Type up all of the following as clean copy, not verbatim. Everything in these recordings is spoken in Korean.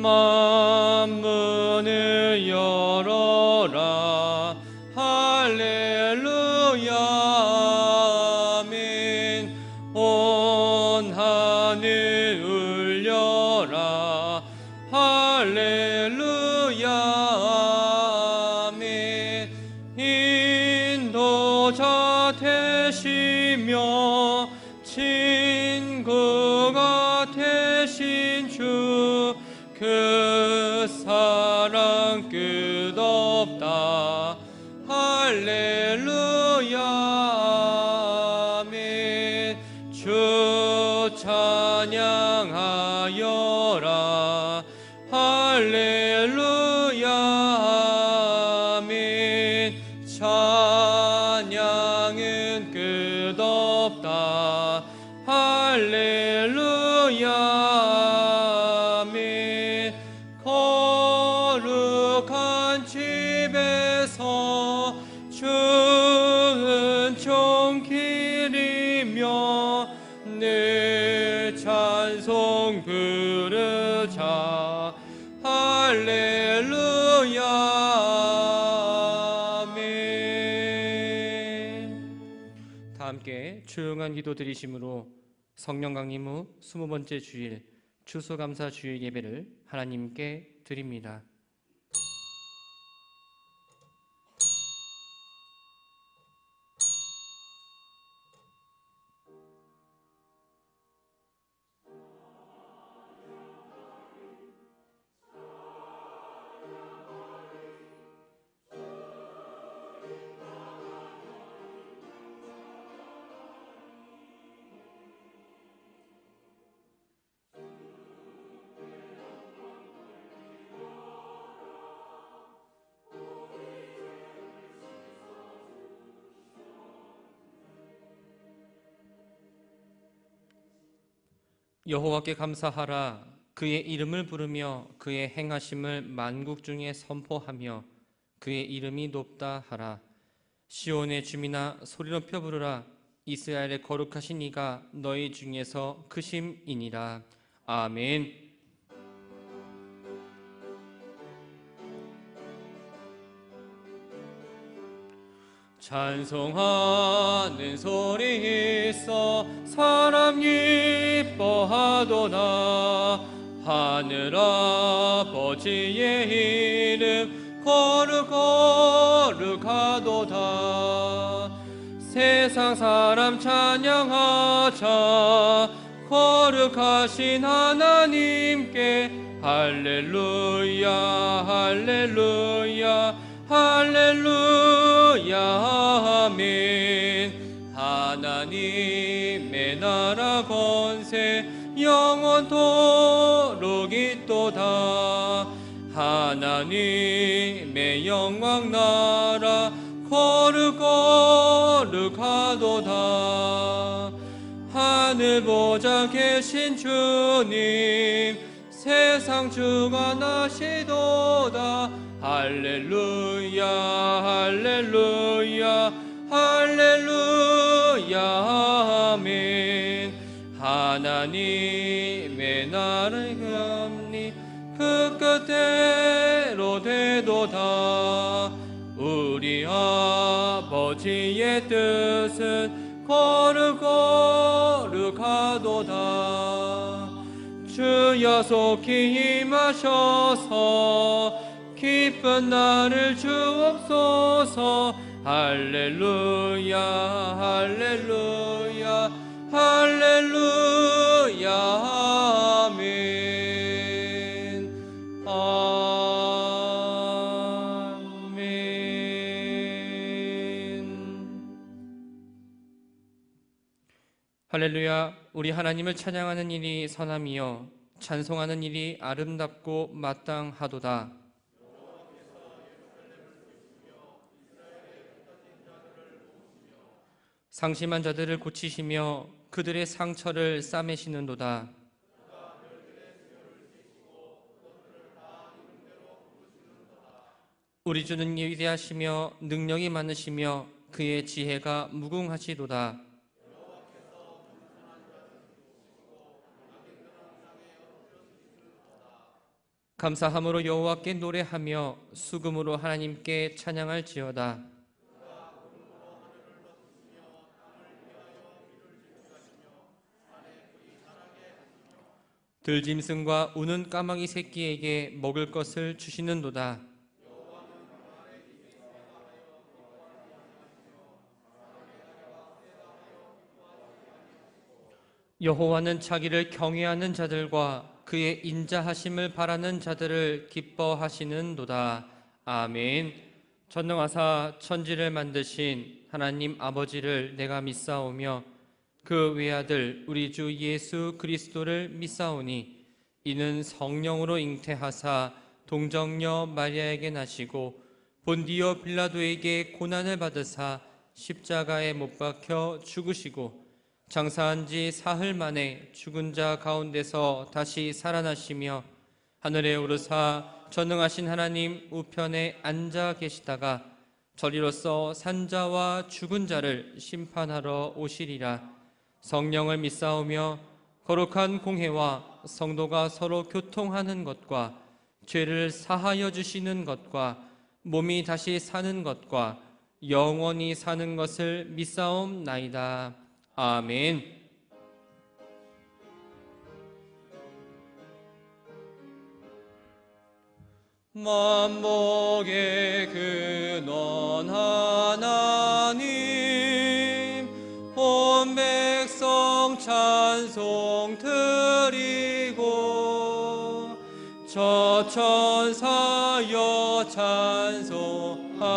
만문을 열어라. 할렐루야 아멘. 온 하늘 울려라. 할렐루야 아멘. 인도자 되시며 친구가 되신 주, 그 사랑 끝없다. 할렐루야 아멘. 주 찬양하여라. 할렐루야 아멘. 찬양은 끝없다. 할렐루야 아멘. 거룩한 집에서 주은 종길이며 늘 찬송 부르자. 할렐루야 아멘. 다 함께 조용한 기도 드리심으로 성령 강림 후 20번째 주일 추수감사 주일 예배를 하나님께 드립니다. 여호와께 감사하라. 그의 이름을 부르며 그의 행하심을 만국 중에 선포하며 그의 이름이 높다 하라. 시온의 주민아 소리 높여 부르라. 이스라엘의 거룩하신 이가 너희 중에서 크심이니라. 아멘. 찬송하는 소리 있어 사람 기뻐하도다. 하늘 아버지의 이름 거룩하도다. 세상 사람 찬양하자. 거룩하신 하나님께 할렐루야 할렐루야 할렐루야 아멘. 하나님의 나라 권세 영원토록 있도다. 하나님의 영광 나라 거룩하도다. 하늘 보좌 계신 주님 세상 주가 나시도다. 할렐루야 할렐루야 할렐루야 아멘. 하나님의 나라의 금리 그 끝대로 되도다. 우리 아버지의 뜻은 거룩하도다. 주여 속히 임하셔서 기쁜 날을 주옵소서. 할렐루야 할렐루야 할렐루야 아멘. 아멘. 할렐루야. 우리 하나님을 찬양하는 일이 선함이요 찬송하는 일이 아름답고 마땅하도다. 상심한 자들을 고치시며 그들의 상처를 싸매시는도다. 우리 주는 위대하시며 능력이 많으시며 그의 지혜가 무궁하시도다. 감사함으로 여호와께 노래하며 수금으로 하나님께 찬양할지어다. 들짐승과 우는 까마귀 새끼에게 먹을 것을 주시는도다. 여호와는 자기를 경외하는 자들과 그의 인자하심을 바라는 자들을 기뻐하시는도다. 아멘. 전능하사 천지를 만드신 하나님 아버지를 내가 믿사오며 그 외아들 우리 주 예수 그리스도를 믿사오니 이는 성령으로 잉태하사 동정녀 마리아에게 나시고 본디오 빌라도에게 고난을 받으사 십자가에 못 박혀 죽으시고 장사한 지 사흘 만에 죽은 자 가운데서 다시 살아나시며 하늘에 오르사 전능하신 하나님 우편에 앉아 계시다가 저리로서 산자와 죽은 자를 심판하러 오시리라. 성령을 믿사오며 거룩한 공회와 성도가 서로 교통하는 것과 죄를 사하여 주시는 것과 몸이 다시 사는 것과 영원히 사는 것을 믿사옵나이다. 아멘. 만복의 근원 하나님 온 백성 찬송 드리고 저 천사여 찬송하세.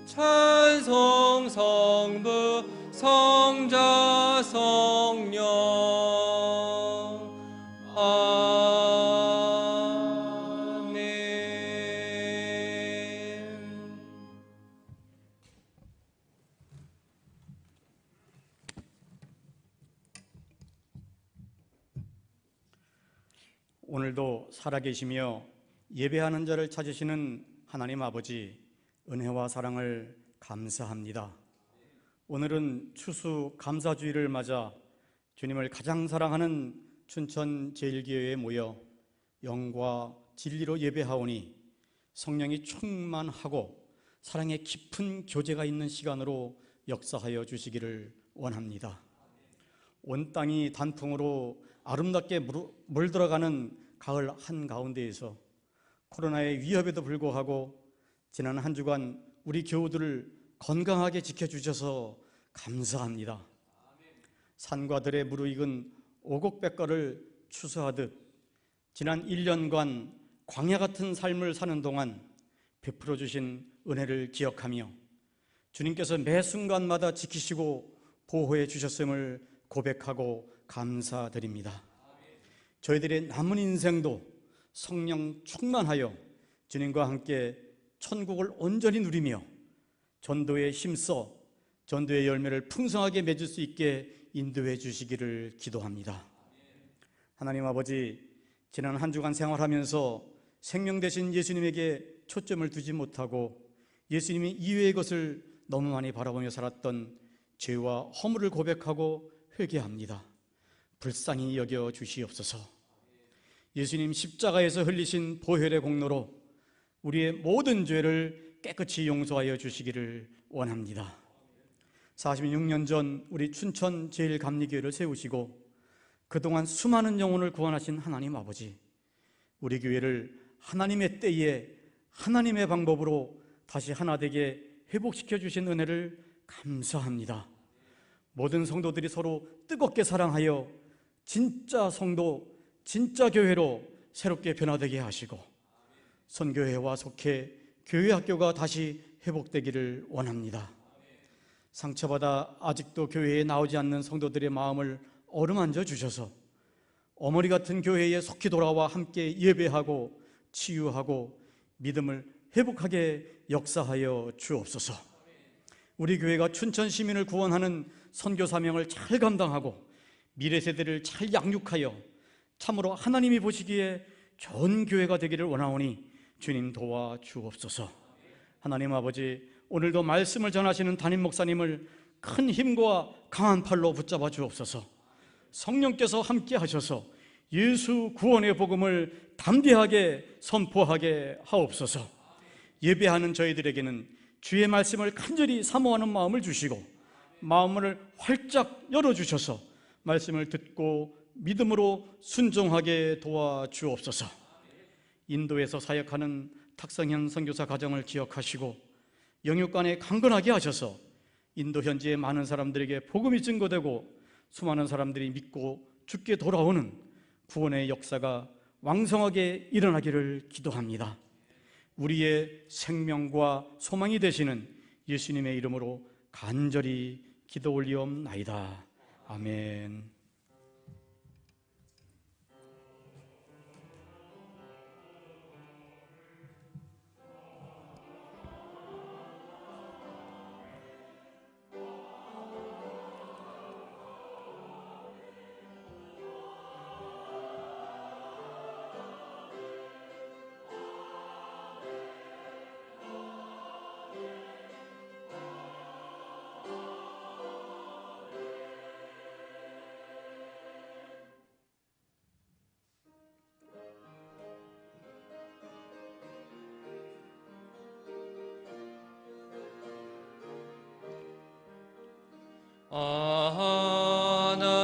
찬송 성부 성자 성령. 아멘. 오늘도 살아계시며 예배하는 자를 찾으시는 하나님 아버지, 은혜와 사랑을 감사합니다. 오늘은 추수 감사주일을 맞아 주님을 가장 사랑하는 춘천 제일교회에 모여 영과 진리로 예배하오니 성령이 충만하고 사랑의 깊은 교제가 있는 시간으로 역사하여 주시기를 원합니다. 온 땅이 단풍으로 아름답게 물들어가는 가을 한가운데에서 코로나의 위협에도 불구하고 지난 한 주간 우리 교우들을 건강하게 지켜주셔서 감사합니다. 산과 들에 무르익은 오곡백과를 추수하듯 지난 1년간 광야 같은 삶을 사는 동안 베풀어 주신 은혜를 기억하며 주님께서 매 순간마다 지키시고 보호해 주셨음을 고백하고 감사드립니다. 저희들의 남은 인생도 성령 충만하여 주님과 함께 천국을 온전히 누리며 전도에 힘써 전도의 열매를 풍성하게 맺을 수 있게 인도해 주시기를 기도합니다. 하나님 아버지, 지난 한 주간 생활하면서 생명 되신 예수님에게 초점을 두지 못하고 예수님이 이외의 것을 너무 많이 바라보며 살았던 죄와 허물을 고백하고 회개합니다. 불쌍히 여겨 주시옵소서. 예수님 십자가에서 흘리신 보혈의 공로로 우리의 모든 죄를 깨끗이 용서하여 주시기를 원합니다. 46년 전 우리 춘천 제일감리교회를 세우시고 그동안 수많은 영혼을 구원하신 하나님 아버지, 우리 교회를 하나님의 때에 하나님의 방법으로 다시 하나 되게 회복시켜 주신 은혜를 감사합니다. 모든 성도들이 서로 뜨겁게 사랑하여 진짜 성도, 진짜 교회로 새롭게 변화되게 하시고 선교회와 속해 교회 학교가 다시 회복되기를 원합니다. 상처받아 아직도 교회에 나오지 않는 성도들의 마음을 어루만져 주셔서 어머니 같은 교회에 속히 돌아와 함께 예배하고 치유하고 믿음을 회복하게 역사하여 주옵소서. 우리 교회가 춘천 시민을 구원하는 선교 사명을 잘 감당하고 미래 세대를 잘 양육하여 참으로 하나님이 보시기에 좋은 교회가 되기를 원하오니 주님 도와 주옵소서. 하나님 아버지, 오늘도 말씀을 전하시는 담임 목사님을 큰 힘과 강한 팔로 붙잡아 주옵소서. 성령께서 함께 하셔서 예수 구원의 복음을 담대하게 선포하게 하옵소서. 예배하는 저희들에게는 주의 말씀을 간절히 사모하는 마음을 주시고 마음을 활짝 열어주셔서 말씀을 듣고 믿음으로 순종하게 도와주옵소서. 인도에서 사역하는 탁성현 선교사 가정을 기억하시고 영육간에 강건하게 하셔서 인도 현지의 많은 사람들에게 복음이 증거되고 수많은 사람들이 믿고 죽게 돌아오는 구원의 역사가 왕성하게 일어나기를 기도합니다. 우리의 생명과 소망이 되시는 예수님의 이름으로 간절히 기도 올리옵나이다. 아멘.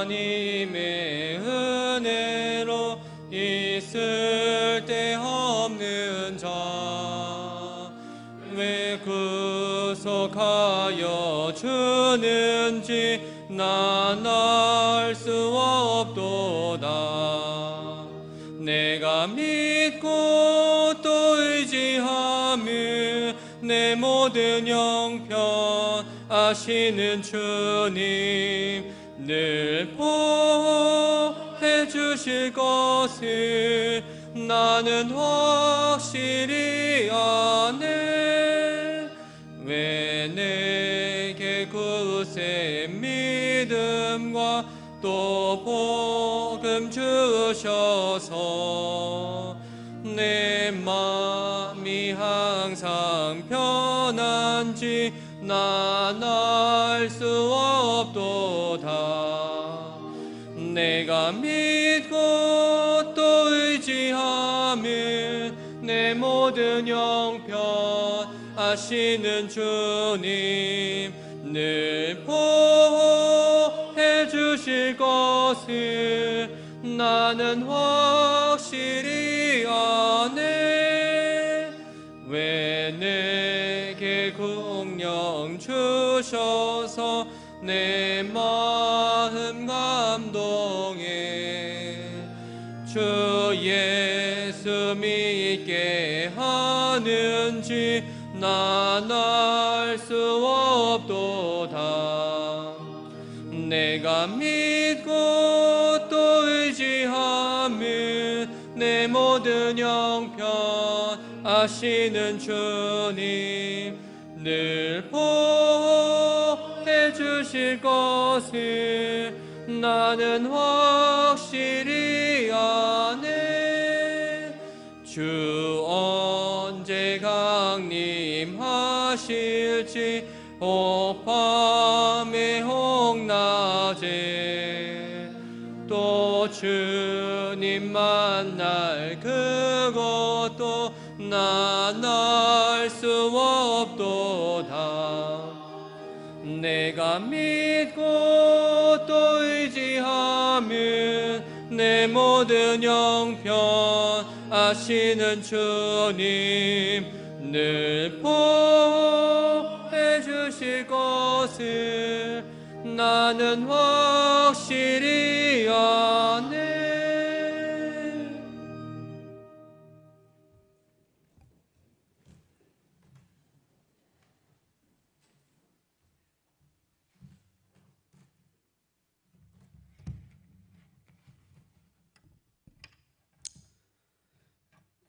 하나님의 은혜로 있을 데 없는 자 왜 구속하여 주는지 난 알 수 없도다. 내가 믿고 또 의지하며 내 모든 형편 아시는 주님 늘 보호해 주실 것을 나는 확실히 아네. 왜 내게 굳세 믿음과 또 복음 주셔서 내 마음이 항상 편한지 난 알 수 없도다. 내가 믿고 또 의지하며 내 모든 형편 아시는 주님 늘 보호해 주실 것을 나는 확실히 아네. 왜 내게 긍령 주셔서 내 마음 감동해 주 예수 믿게 하는지 난 알 수 없도다. 내가 믿고 또 의지하며 내 모든 형편 아시는 주님 늘 보호해 주실 것을 나는 확실히 아네. 주 언제 강림하실지 혹 밤에 혹 낮에 또 주님 만날 그것도 난 알 수 없도다. 내가 믿고 또 의지하며 내 모든 형편 아시는 주님 늘 보호해 주실 것을 나는 확실히 아네.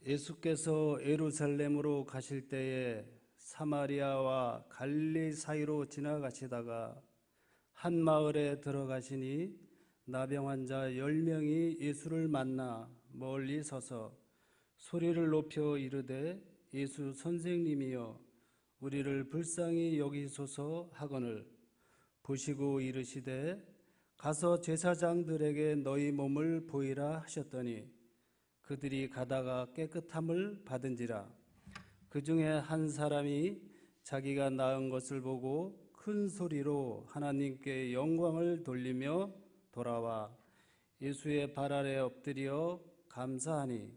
예수께서 예루살렘으로 가실 때에 사마리아와 갈릴리 사이로 지나가시다가 한 마을에 들어가시니 나병 환자 10명이 예수를 만나 멀리 서서 소리를 높여 이르되 예수 선생님이여 우리를 불쌍히 여기소서 하거늘 보시고 이르시되 가서 제사장들에게 너희 몸을 보이라 하셨더니 그들이 가다가 깨끗함을 받은지라. 그 중에 한 사람이 자기가 낳은 것을 보고 큰 소리로 하나님께 영광을 돌리며 돌아와 예수의 발 아래 엎드려 감사하니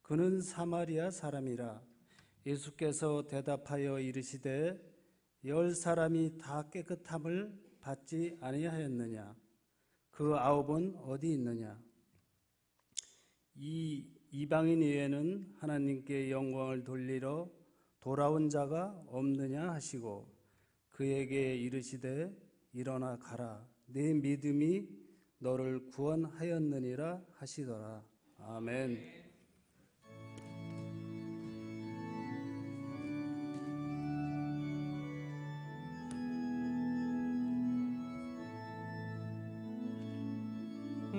그는 사마리아 사람이라. 예수께서 대답하여 이르시되 10사람이 다 깨끗함을 받지 아니하였느냐? 그 9은 어디 있느냐? 이 이방인 외에는 하나님께 영광을 돌리러 돌아온 자가 없느냐 하시고 그에게 이르시되 일어나 가라. 네 믿음이 너를 구원하였느니라 하시더라. 아멘.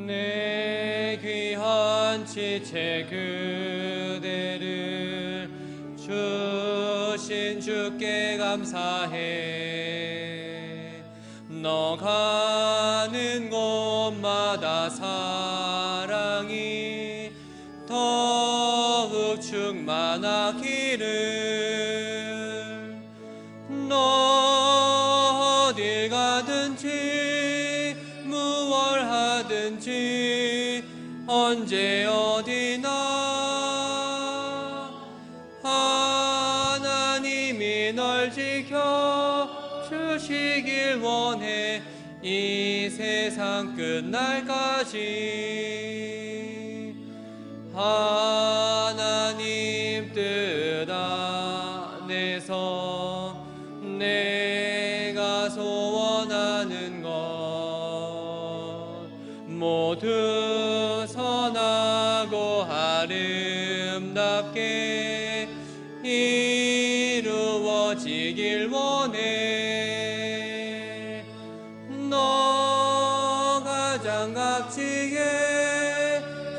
내 귀한 지체 그대를 주신 주께 감사해. 너 가는 곳마다 사랑이 더욱 충만하기를. 너 어딜 가든지 무얼 하든지 언제 어디나 하나님이 널 지켜 주시길 원해. 이 세상 끝날까지 하나님 뜻 안에서 내가 소원하는 것 모두 선하고 아름답게 이루어지길 원해. 너 가장 값지게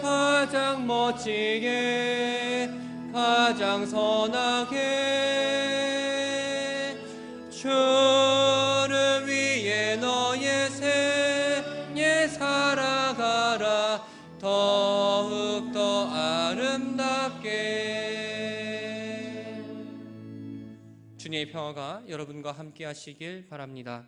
가장 멋지게 가장 선하게 주를 위해 너의 생애 살아가라. 더욱 더 아름답게. 주님의 평화가 여러분과 함께 하시길 바랍니다.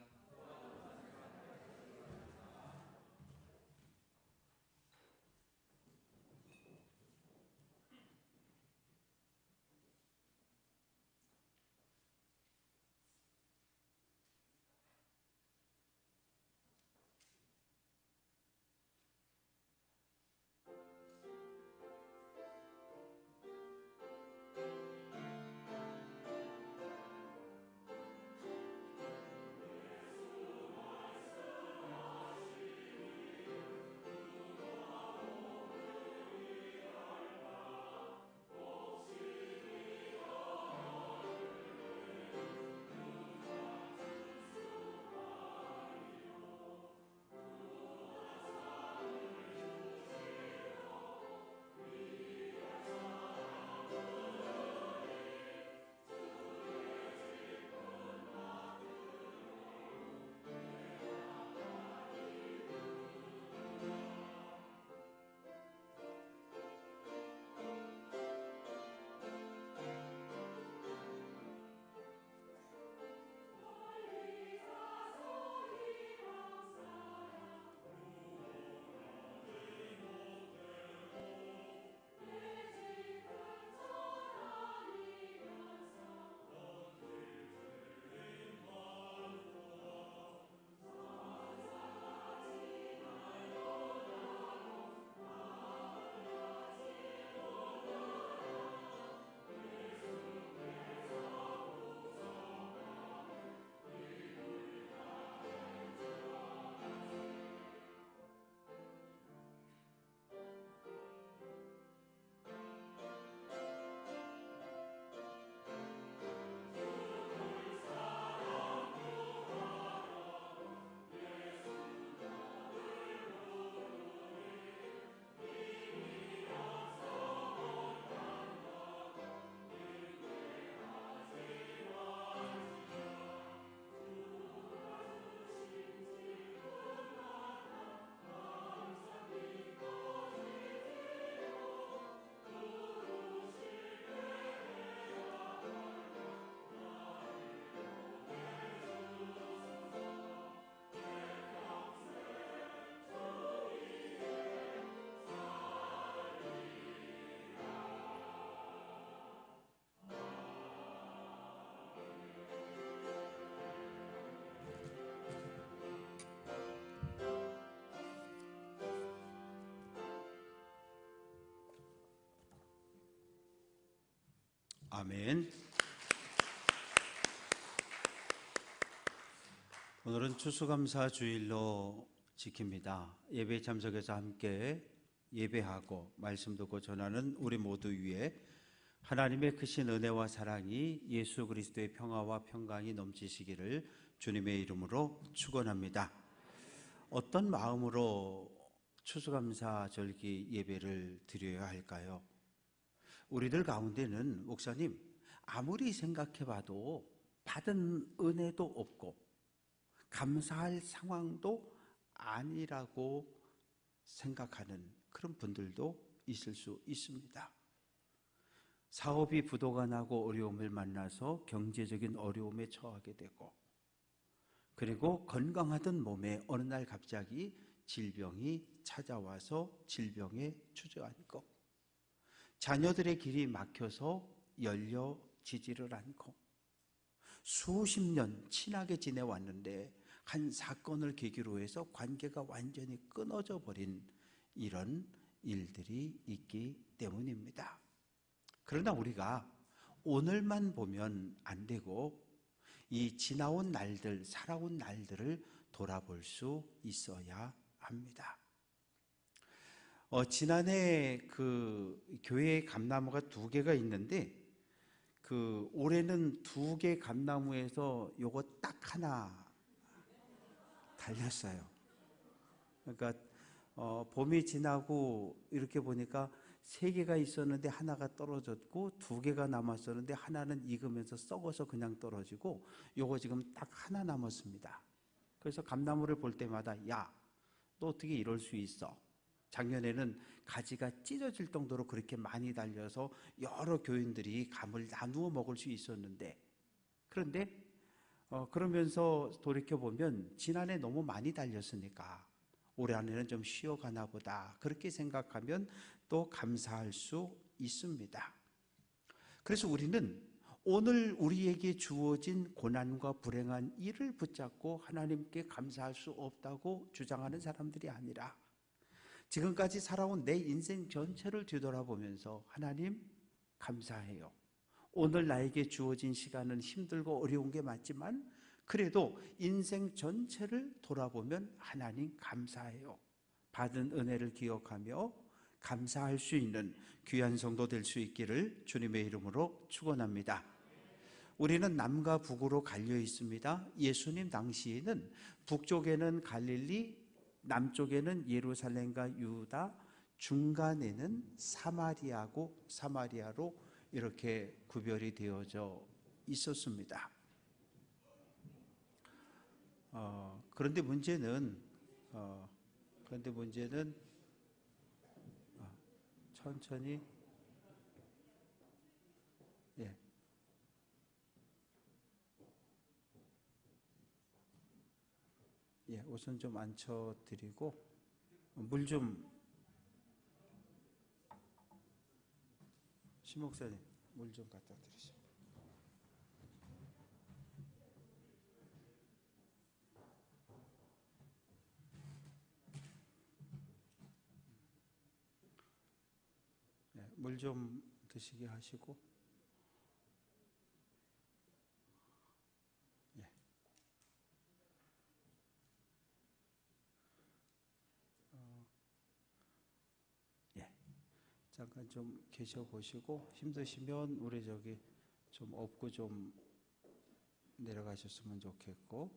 아멘. 오늘은 추수감사 주일로 지킵니다. 예배 참석해서 함께 예배하고 말씀 듣고 전하는 우리 모두 위에 하나님의 크신 은혜와 사랑이 예수 그리스도의 평화와 평강이 넘치시기를 주님의 이름으로 축원합니다. 어떤 마음으로 추수감사 절기 예배를 드려야 할까요? 우리들 가운데는 목사님 아무리 생각해봐도 받은 은혜도 없고 감사할 상황도 아니라고 생각하는 그런 분들도 있을 수 있습니다. 사업이 부도가 나고 어려움을 만나서 경제적인 어려움에 처하게 되고, 그리고 건강하던 몸에 어느 날 갑자기 질병이 찾아와서 질병에 주저앉고, 자녀들의 길이 막혀서 열려지지를 않고, 수십 년 친하게 지내왔는데 한 사건을 계기로 해서 관계가 완전히 끊어져 버린 이런 일들이 있기 때문입니다. 그러나 우리가 오늘만 보면 안 되고 이 지나온 날들, 살아온 날들을 돌아볼 수 있어야 합니다. 지난해 그 교회에 감나무가 2개가 있는데 올해는 2개 감나무에서 요거 딱 하나 달렸어요. 그러니까 봄이 지나고 이렇게 보니까 3개가 있었는데 하나가 떨어졌고 2개가 남았었는데 하나는 익으면서 썩어서 그냥 떨어지고 요거 지금 딱 하나 남았습니다. 그래서 감나무를 볼 때마다 야, 너 어떻게 이럴 수 있어? 작년에는 가지가 찢어질 정도로 그렇게 많이 달려서 여러 교인들이 감을 나누어 먹을 수 있었는데, 그런데 그러면서 돌이켜보면 지난해 너무 많이 달렸으니까 올해 안에는 좀 쉬어가나 보다 그렇게 생각하면 또 감사할 수 있습니다. 그래서 우리는 오늘 우리에게 주어진 고난과 불행한 일을 붙잡고 하나님께 감사할 수 없다고 주장하는 사람들이 아니라 지금까지 살아온 내 인생 전체를 뒤돌아보면서 하나님 감사해요. 오늘 나에게 주어진 시간은 힘들고 어려운 게 맞지만 그래도 인생 전체를 돌아보면 하나님 감사해요. 받은 은혜를 기억하며 감사할 수 있는 귀한 성도 될 수 있기를 주님의 이름으로 축원합니다. 우리는 남과 북으로 갈려 있습니다. 예수님 당시에는 북쪽에는 갈릴리, 남쪽에는 예루살렘과 유다, 중간에는 사마리아로 이렇게 구별이 되어져 있었습니다. 그런데 문제는 천천히 우선 좀 앉혀드리고 물 좀 심목사님 물 좀 갖다 드리세요. 물 좀 드시게 하시고 잠깐 좀 계셔 보시고 힘드시면 우리 저기 좀 업고 좀 내려가셨으면 좋겠고,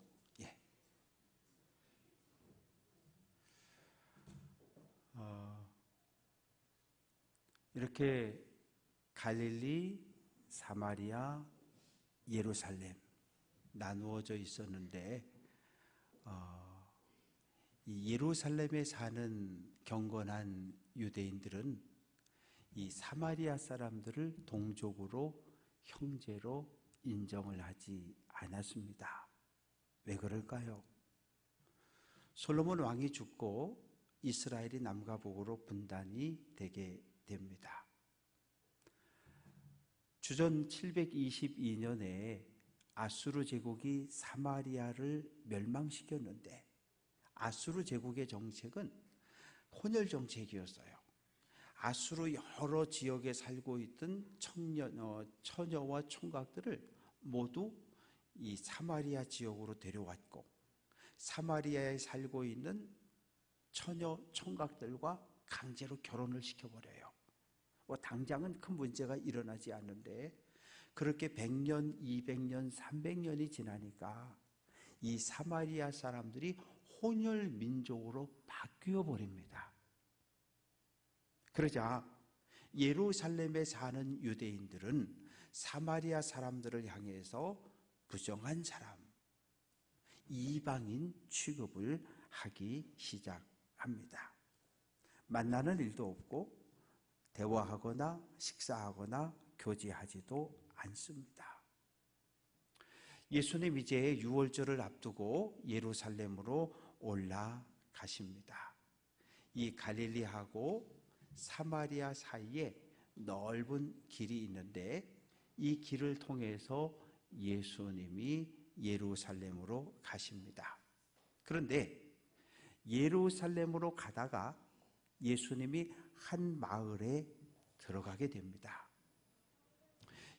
이렇게 갈릴리, 사마리아, 예루살렘 나누어져 있었는데 이 예루살렘에 사는 경건한 유대인들은 이 사마리아 사람들을 동족으로 형제로 인정을 하지 않았습니다. 왜 그럴까요? 솔로몬 왕이 죽고 이스라엘이 남과 북으로 분단이 되게 됩니다. 주전 722년에 아수르 제국이 사마리아를 멸망시켰는데 아수르 제국의 정책은 혼혈 정책이었어요. 아수르 여러 지역에 살고 있던 처녀와 총각들을 모두 이 사마리아 지역으로 데려왔고, 사마리아에 살고 있는 처녀 총각들과 강제로 결혼을 시켜버려요. 당장은 큰 문제가 일어나지 않는데, 그렇게 100년, 200년, 300년이 지나니까 이 사마리아 사람들이 혼혈 민족으로 바뀌어 버립니다. 그러자 예루살렘에 사는 유대인들은 사마리아 사람들을 향해서 부정한 사람, 이방인 취급을 하기 시작합니다. 만나는 일도 없고 대화하거나 식사하거나 교제하지도 않습니다. 예수님 이제 유월절을 앞두고 예루살렘으로 올라가십니다. 이 갈릴리하고 사마리아 사이에 넓은 길이 있는데, 이 길을 통해서 예수님이 예루살렘으로 가십니다. 그런데 예루살렘으로 가다가 예수님이 한 마을에 들어가게 됩니다.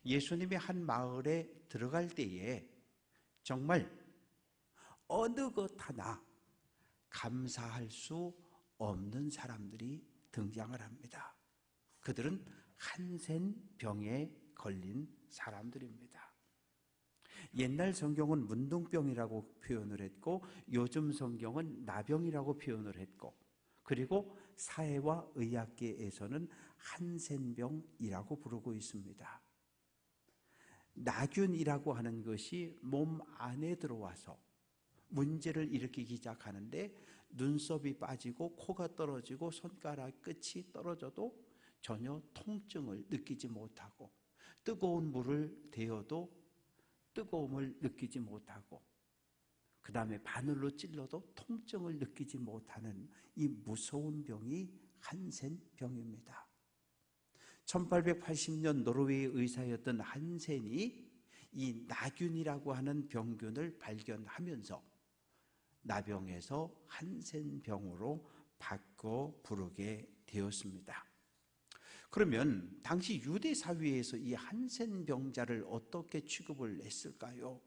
예수님이 한 마을에 들어갈 때에 정말 어느 것 하나 감사할 수 없는 사람들이 등장을 합니다. 그들은 한센병에 걸린 사람들입니다. 옛날 성경은 문둥병이라고 표현을 했고, 요즘 성경은 나병이라고 표현을 했고, 그리고 사회와 의학계에서는 한센병이라고 부르고 있습니다. 나균이라고 하는 것이 몸 안에 들어와서 문제를 일으키기 시작하는데, 눈썹이 빠지고 코가 떨어지고 손가락 끝이 떨어져도 전혀 통증을 느끼지 못하고, 뜨거운 물을 데워도 뜨거움을 느끼지 못하고, 그 다음에 바늘로 찔러도 통증을 느끼지 못하는 이 무서운 병이 한센병입니다. 1880년 노르웨이 의사였던 한센이 이 나균이라고 하는 병균을 발견하면서 나병에서 한센병으로 바꿔 부르게 되었습니다. 그러면 당시 유대 사회에서 이 한센병자를 어떻게 취급을 했을까요?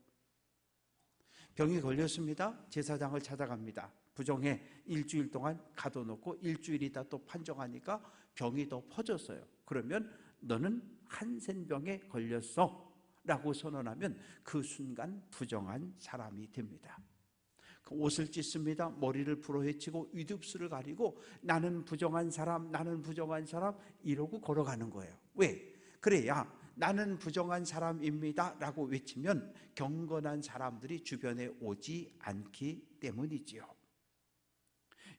병이 걸렸습니다. 제사장을 찾아갑니다. 부정해. 일주일 동안 가둬놓고 일주일 있다 또 판정하니까 병이 더 퍼졌어요. 그러면 너는 한센병에 걸렸어 라고 선언하면 그 순간 부정한 사람이 됩니다. 옷을 찢습니다. 머리를 풀어헤치고 윗입술을 가리고 나는 부정한 사람, 나는 부정한 사람 이러고 걸어가는 거예요. 왜? 그래야 나는 부정한 사람입니다 라고 외치면 경건한 사람들이 주변에 오지 않기 때문이지요.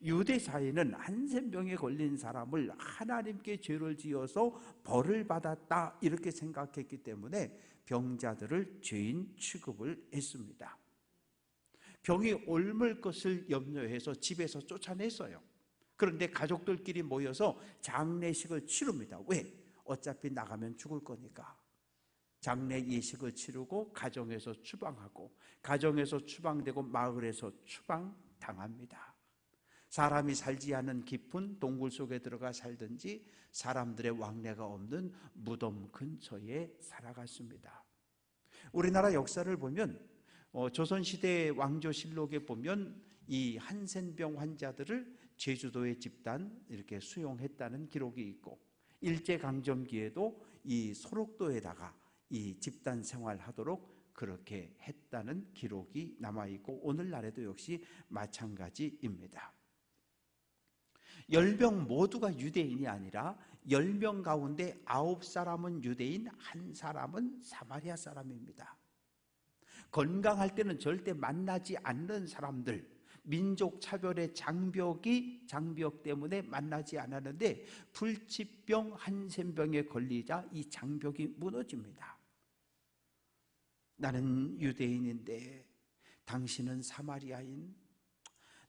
유대 사회는 한센병에 걸린 사람을 하나님께 죄를 지어서 벌을 받았다 이렇게 생각했기 때문에 병자들을 죄인 취급을 했습니다. 병이 옮을 것을 염려해서 집에서 쫓아냈어요. 그런데 가족들끼리 모여서 장례식을 치릅니다. 왜? 어차피 나가면 죽을 거니까. 장례 예식을 치르고 가정에서 추방하고, 가정에서 추방되고 마을에서 추방당합니다. 사람이 살지 않은 깊은 동굴 속에 들어가 살든지 사람들의 왕래가 없는 무덤 근처에 살아갔습니다. 우리나라 역사를 보면 조선시대 왕조실록에 보면 이 한센병 환자들을 제주도의 집단 이렇게 수용했다는 기록이 있고, 일제강점기에도 이 소록도에다가 이 집단 생활하도록 그렇게 했다는 기록이 남아있고, 오늘날에도 역시 마찬가지입니다. 10명 모두가 유대인이 아니라 10명 가운데 9사람은 유대인, 1사람은 사마리아 사람입니다. 건강할 때는 절대 만나지 않는 사람들, 민족 차별의 장벽 때문에 만나지 않았는데 불치병 한센병에 걸리자 이 장벽이 무너집니다. 나는 유대인인데 당신은 사마리아인,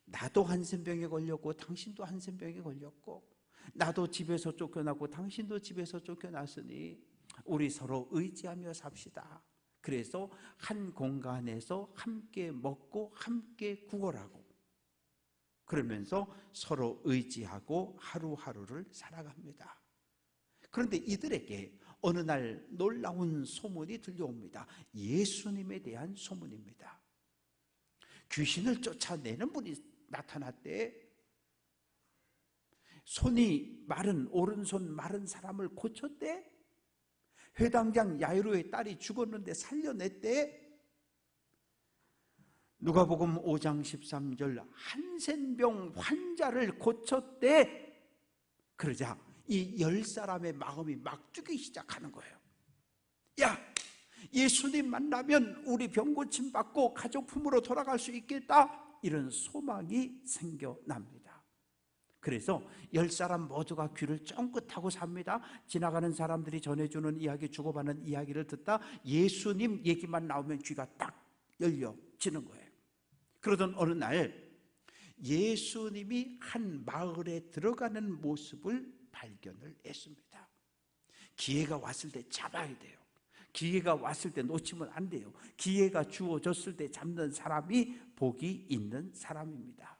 나도 한센병에 걸렸고 당신도 한센병에 걸렸고, 나도 집에서 쫓겨나고 당신도 집에서 쫓겨났으니 우리 서로 의지하며 삽시다. 그래서 한 공간에서 함께 먹고 함께 구걸하고, 그러면서 서로 의지하고 하루하루를 살아갑니다. 그런데 이들에게 어느 날 놀라운 소문이 들려옵니다. 예수님에 대한 소문입니다. 귀신을 쫓아내는 분이 나타났대. 손이 마른, 오른손 마른 사람을 고쳤대. 회당장 야이로의 딸이 죽었는데 살려냈대. 누가복음 5장 13절 한센병 환자를 고쳤대. 그러자 이 10사람의 마음이 막 뛰기 시작하는 거예요. 야, 예수님 만나면 우리 병 고침 받고 가족 품으로 돌아갈 수 있겠다. 이런 소망이 생겨납니다. 그래서 10사람 모두가 귀를 쫑긋하고 삽니다. 지나가는 사람들이 전해주는 이야기, 주고받는 이야기를 듣다 예수님 얘기만 나오면 귀가 딱 열려지는 거예요. 그러던 어느 날 예수님이 한 마을에 들어가는 모습을 발견을 했습니다. 기회가 왔을 때 잡아야 돼요. 기회가 왔을 때 놓치면 안 돼요. 기회가 주어졌을 때 잡는 사람이 복이 있는 사람입니다.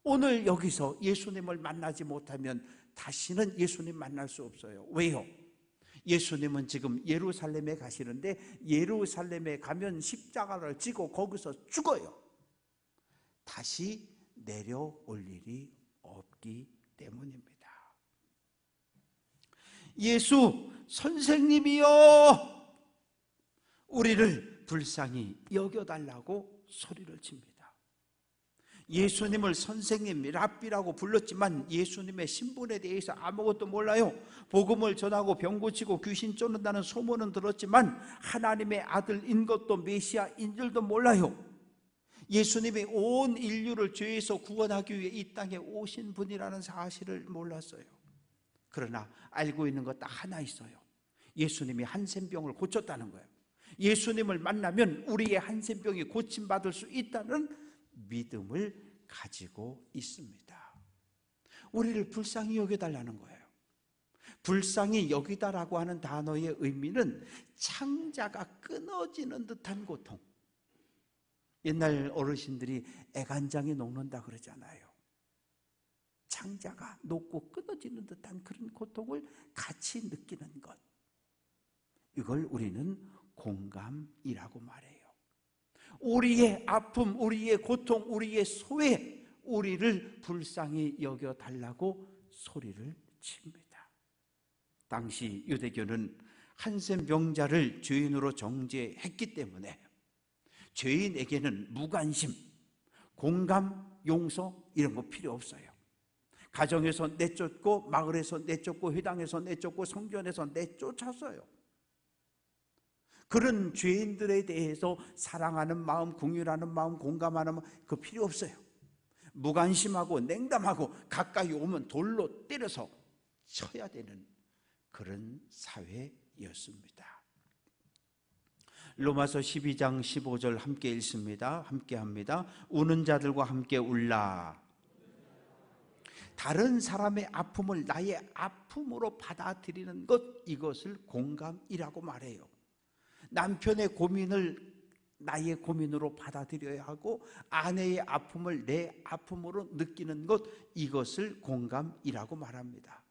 오늘 여기서 예수님을 만나지 못하면 다시는 예수님 만날 수 없어요. 왜요? 예수님은 지금 예루살렘에 가시는데 예루살렘에 가면 십자가를 지고 거기서 죽어요. 다시 내려올 일이 없기 때문입니다. 예수 선생님이여, 우리를 불쌍히 여겨달라고 소리를 칩니다. 예수님을 선생님, 랍비라고 불렀지만 예수님의 신분에 대해서 아무것도 몰라요. 복음을 전하고 병 고치고 귀신 쫓는다는 소문은 들었지만 하나님의 아들인 것도 메시아인 줄도 몰라요. 예수님이 온 인류를 죄에서 구원하기 위해 이 땅에 오신 분이라는 사실을 몰랐어요. 그러나 알고 있는 것 딱 하나 있어요. 예수님이 한센병을 고쳤다는 거예요. 예수님을 만나면 우리의 한센병이 고침받을 수 있다는 믿음을 가지고 있습니다. 우리를 불쌍히 여겨달라는 거예요. 불쌍히 여기다라고 하는 단어의 의미는 창자가 끊어지는 듯한 고통. 옛날 어르신들이 애간장에 녹는다 그러잖아요. 창자가 녹고 끊어지는 듯한 그런 고통을 같이 느끼는 것, 이걸 우리는 공감이라고 말해요. 우리의 아픔, 우리의 고통, 우리의 소외, 우리를 불쌍히 여겨달라고 소리를 칩니다. 당시 유대교는 한센병자를 죄인으로 정죄했기 때문에 죄인에게는 무관심, 공감, 용서 이런 거 필요 없어요. 가정에서 내쫓고, 마을에서 내쫓고, 회당에서 내쫓고, 성전에서 내쫓았어요. 그런 죄인들에 대해서 사랑하는 마음, 긍휼하는 마음, 공감하는 마음, 그거 필요 없어요. 무관심하고 냉담하고 가까이 오면 돌로 때려서 쳐야 되는 그런 사회였습니다. 로마서 12장 15절 함께 읽습니다. 함께 합니다. 우는 자들과 함께 울라. 다른 사람의 아픔을 나의 아픔으로 받아들이는 것, 이것을 공감이라고 말해요. 남편의 고민을 나의 고민으로 받아들여야 하고 아내의 아픔을 내 아픔으로 느끼는 것, 이것을 공감이라고 말합니다.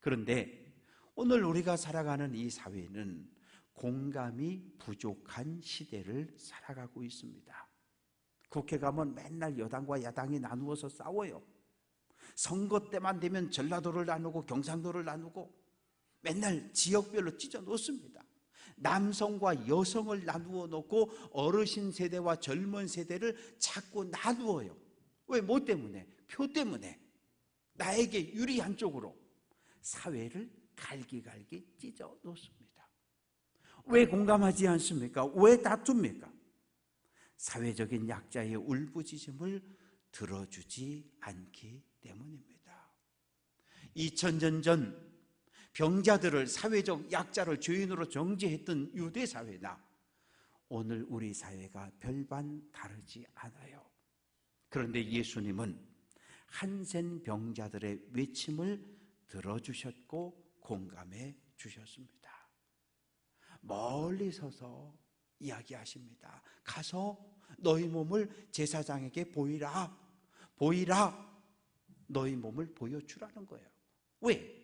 그런데 오늘 우리가 살아가는 이 사회는 공감이 부족한 시대를 살아가고 있습니다. 국회 가면 맨날 여당과 야당이 나누어서 싸워요. 선거 때만 되면 전라도를 나누고 경상도를 나누고 맨날 지역별로 찢어 놓습니다. 남성과 여성을 나누어 놓고 어르신 세대와 젊은 세대를 자꾸 나누어요. 왜? 뭐 때문에? 표 때문에. 나에게 유리한 쪽으로 사회를 갈기갈기 찢어 놓습니다. 왜 공감하지 않습니까? 왜 다툽니까? 사회적인 약자의 울부짖음을 들어주지 않기 때문입니다. 2000년 전 병자들을, 사회적 약자를 죄인으로 정죄했던 유대 사회나 오늘 우리 사회가 별반 다르지 않아요. 그런데 예수님은 한센 병자들의 외침을 들어주셨고 공감해 주셨습니다. 멀리 서서 이야기하십니다. 가서 너희 몸을 제사장에게 보이라. 보이라. 너희 몸을 보여주라는 거예요. 왜?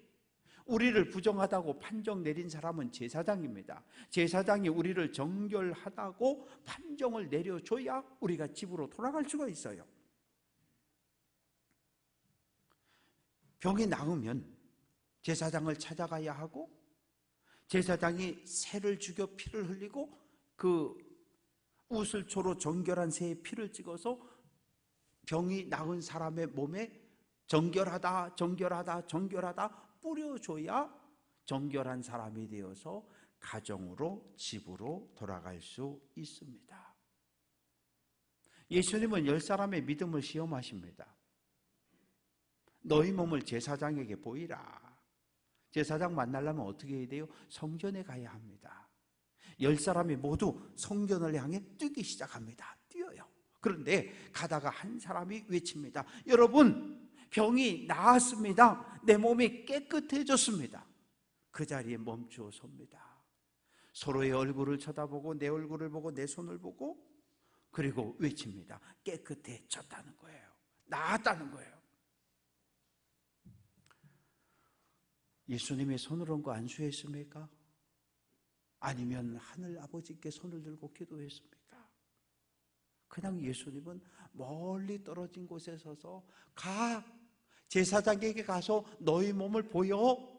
우리를 부정하다고 판정 내린 사람은 제사장입니다. 제사장이 우리를 정결하다고 판정을 내려줘야 우리가 집으로 돌아갈 수가 있어요. 병이 나으면 제사장을 찾아가야 하고, 제사장이 새를 죽여 피를 흘리고 그 우슬초로 정결한 새의 피를 찍어서 병이 나은 사람의 몸에 정결하다, 정결하다, 정결하다 뿌려줘야 정결한 사람이 되어서 가정으로, 집으로 돌아갈 수 있습니다. 예수님은 10사람의 믿음을 시험하십니다. 너희 몸을 제사장에게 보이라. 제사장 만나려면 어떻게 해야 돼요? 성전에 가야 합니다. 10사람이 모두 성전을 향해 뛰기 시작합니다. 뛰어요. 그런데 가다가 한 사람이 외칩니다. 여러분, 병이 나았습니다. 내 몸이 깨끗해졌습니다. 그 자리에 멈추어 섭니다. 서로의 얼굴을 쳐다보고, 내 얼굴을 보고, 내 손을 보고, 그리고 외칩니다. 깨끗해졌다는 거예요. 나았다는 거예요. 예수님의 손을 얹고 안수했습니까? 아니면 하늘 아버지께 손을 들고 기도했습니까? 그냥 예수님은 멀리 떨어진 곳에 서서 가, 제사장에게 가서 너희 몸을 보여,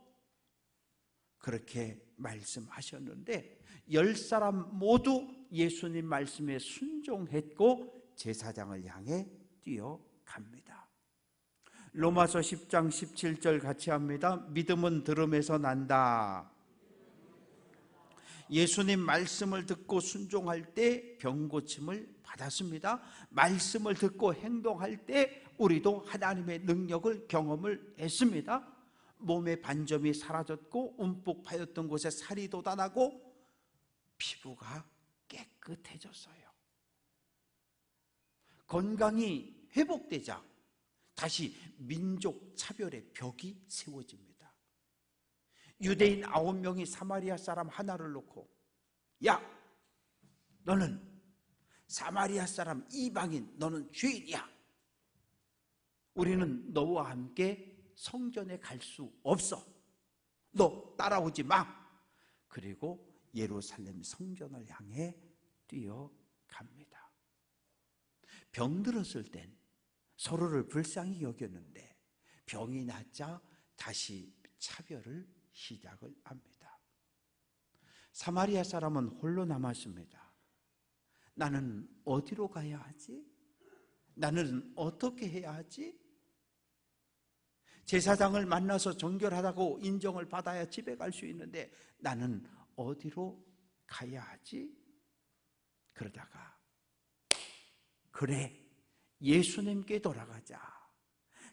그렇게 말씀하셨는데 10사람 모두 예수님 말씀에 순종했고 제사장을 향해 뛰어갑니다. 로마서 10장 17절 같이 합니다. 믿음은 들음에서 난다. 예수님 말씀을 듣고 순종할 때 병 고침을 받았습니다. 말씀을 듣고 행동할 때 우리도 하나님의 능력을 경험을 했습니다. 몸의 반점이 사라졌고 움푹 파였던 곳에 살이 돋아나고 피부가 깨끗해졌어요. 건강이 회복되자 다시 민족 차별의 벽이 세워집니다. 유대인 9명이 사마리아 사람 하나를 놓고, 야, 너는 사마리아 사람 이방인, 너는 죄인이야. 우리는 너와 함께 성전에 갈 수 없어. 너 따라오지 마. 그리고 예루살렘 성전을 향해 뛰어갑니다. 병들었을 땐 서로를 불쌍히 여겼는데 병이 낫자 다시 차별을 시작을 합니다. 사마리아 사람은 홀로 남았습니다. 나는 어디로 가야 하지? 나는 어떻게 해야 하지? 제사장을 만나서 정결하다고 인정을 받아야 집에 갈 수 있는데 나는 어디로 가야 하지? 그러다가 그래, 예수님께 돌아가자.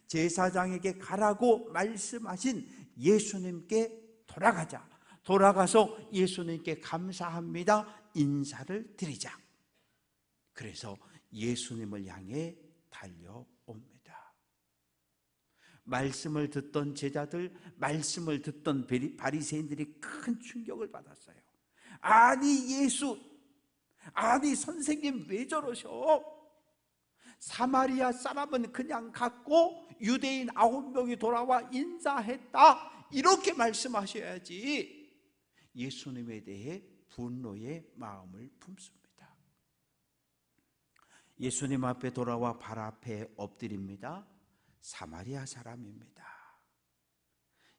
제사장에게 가라고 말씀하신 예수님께 돌아가자. 돌아가서 예수님께 감사합니다. 인사를 드리자. 그래서 예수님을 향해 달려옵니다. 말씀을 듣던 제자들, 말씀을 듣던 바리새인들이 큰 충격을 받았어요. 아니 예수, 아니 선생님 왜 저러셔? 사마리아 사람은 그냥 갔고 유대인 9명이 돌아와 인사했다, 이렇게 말씀하셔야지. 예수님에 대해 분노의 마음을 품습니다. 예수님 앞에 돌아와 발 앞에 엎드립니다. 사마리아 사람입니다.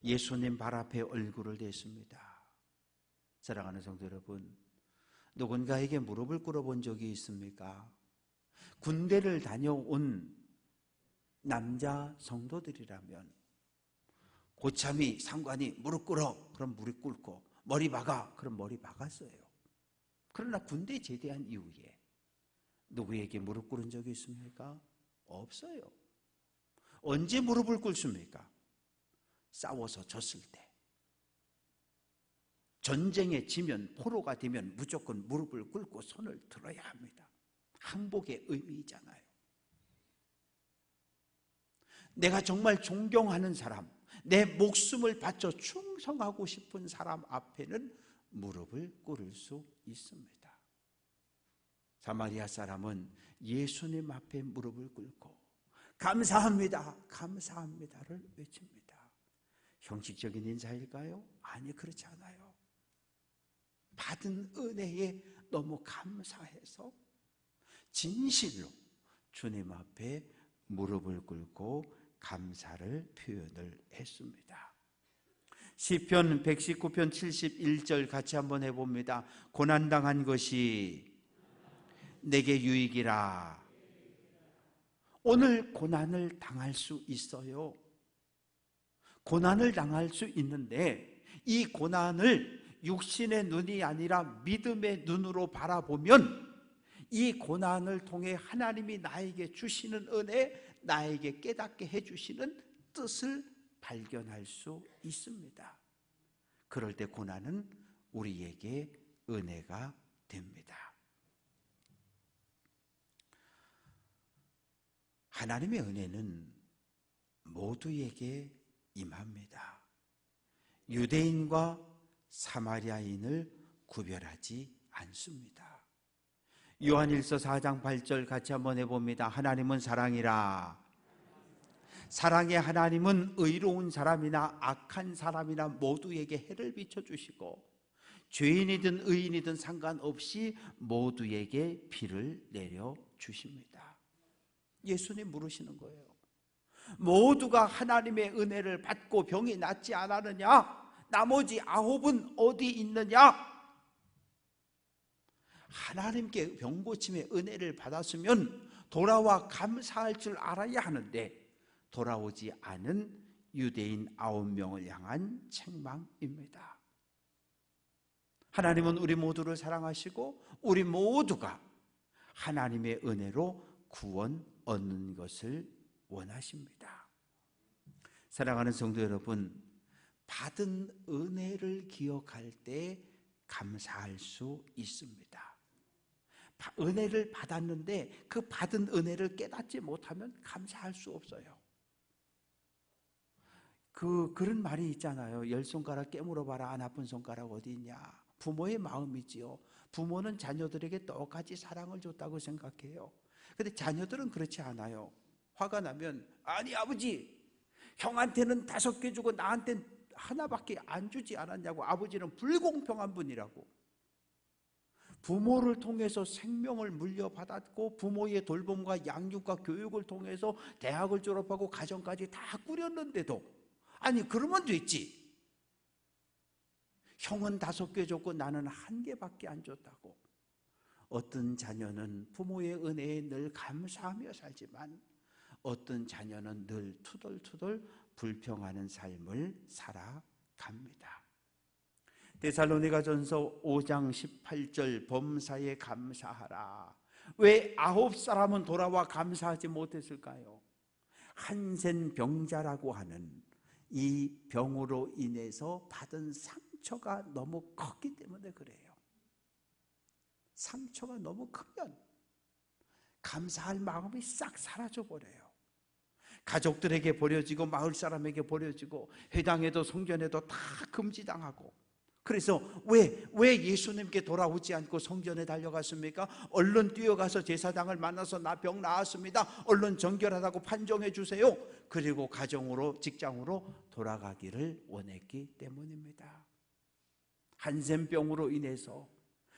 예수님 발 앞에 얼굴을 댔습니다. 사랑하는 성도 여러분, 누군가에게 무릎을 꿇어본 적이 있습니까? 군대를 다녀온 남자 성도들이라면 고참이 상관이 무릎 꿇어, 그럼 무릎 꿇고, 머리 박아, 그럼 머리 박았어요. 그러나 군대 제대한 이후에 누구에게 무릎 꿇은 적이 있습니까? 없어요. 언제 무릎을 꿇습니까? 싸워서 졌을 때, 전쟁에 지면, 포로가 되면 무조건 무릎을 꿇고 손을 들어야 합니다. 항복의 의미잖아요. 내가 정말 존경하는 사람, 내 목숨을 바쳐 충성하고 싶은 사람 앞에는 무릎을 꿇을 수 있습니다. 사마리아 사람은 예수님 앞에 무릎을 꿇고 감사합니다, 감사합니다를 외칩니다. 형식적인 인사일까요? 아니, 그렇지 않아요. 받은 은혜에 너무 감사해서 진실로 주님 앞에 무릎을 꿇고 감사를 표현을 했습니다. 시편 119편 71절 같이 한번 해봅니다. 고난당한 것이 내게 유익이라. 오늘 고난을 당할 수 있어요. 고난을 당할 수 있는데 이 고난을 육신의 눈이 아니라 믿음의 눈으로 바라보면 이 고난을 통해 하나님이 나에게 주시는 은혜, 나에게 깨닫게 해주시는 뜻을 발견할 수 있습니다. 그럴 때 고난은 우리에게 은혜가 됩니다. 하나님의 은혜는 모두에게 임합니다. 유대인과 사마리아인을 구별하지 않습니다. 요한일서 4장 8절 같이 한번 해봅니다. 하나님은 사랑이라. 사랑의 하나님은 의로운 사람이나 악한 사람이나 모두에게 해를 비춰주시고 죄인이든 의인이든 상관없이 모두에게 비를 내려주십니다. 예수님 물으시는 거예요. 모두가 하나님의 은혜를 받고 병이 낫지 않았느냐? 나머지 9은 어디 있느냐? 하나님께 병고침의 은혜를 받았으면 돌아와 감사할 줄 알아야 하는데 돌아오지 않은 유대인 9명을 향한 책망입니다. 하나님은 우리 모두를 사랑하시고 우리 모두가 하나님의 은혜로 구원 얻는 것을 원하십니다. 사랑하는 성도 여러분, 받은 은혜를 기억할 때 감사할 수 있습니다. 은혜를 받았는데 그 받은 은혜를 깨닫지 못하면 감사할 수 없어요. 그런 말이 있잖아요. 10손가락 깨물어봐라 안 아픈 손가락 어디 있냐. 부모의 마음이지요. 부모는 자녀들에게 똑같이 사랑을 줬다고 생각해요. 근데 자녀들은 그렇지 않아요. 화가 나면 아니 아버지 형한테는 5개 주고 나한테는 하나밖에 안 주지 않았냐고. 아버지는 불공평한 분이라고. 부모를 통해서 생명을 물려받았고 부모의 돌봄과 양육과 교육을 통해서 대학을 졸업하고 가정까지 다 꾸렸는데도 아니 그러면 됐지. 형은 5개 줬고 나는 1개밖에 안 줬다고. 어떤 자녀는 부모의 은혜에 늘 감사하며 살지만 어떤 자녀는 늘 투덜투덜 불평하는 삶을 살아갑니다. 데살로니가전서 5장 18절 범사에 감사하라. 왜 9사람은 돌아와 감사하지 못했을까요? 한센 병자라고 하는 이 병으로 인해서 받은 상처가 너무 컸기 때문에 그래요. 상처가 너무 크면 감사할 마음이 싹 사라져 버려요. 가족들에게 버려지고 마을 사람에게 버려지고 회당에도 성전에도 다 금지당하고. 그래서 왜 예수님께 돌아오지 않고 성전에 달려갔습니까? 얼른 뛰어가서 제사장을 만나서 나 병 나았습니다. 얼른 정결하다고 판정해 주세요. 그리고 가정으로 직장으로 돌아가기를 원했기 때문입니다. 한센병으로 인해서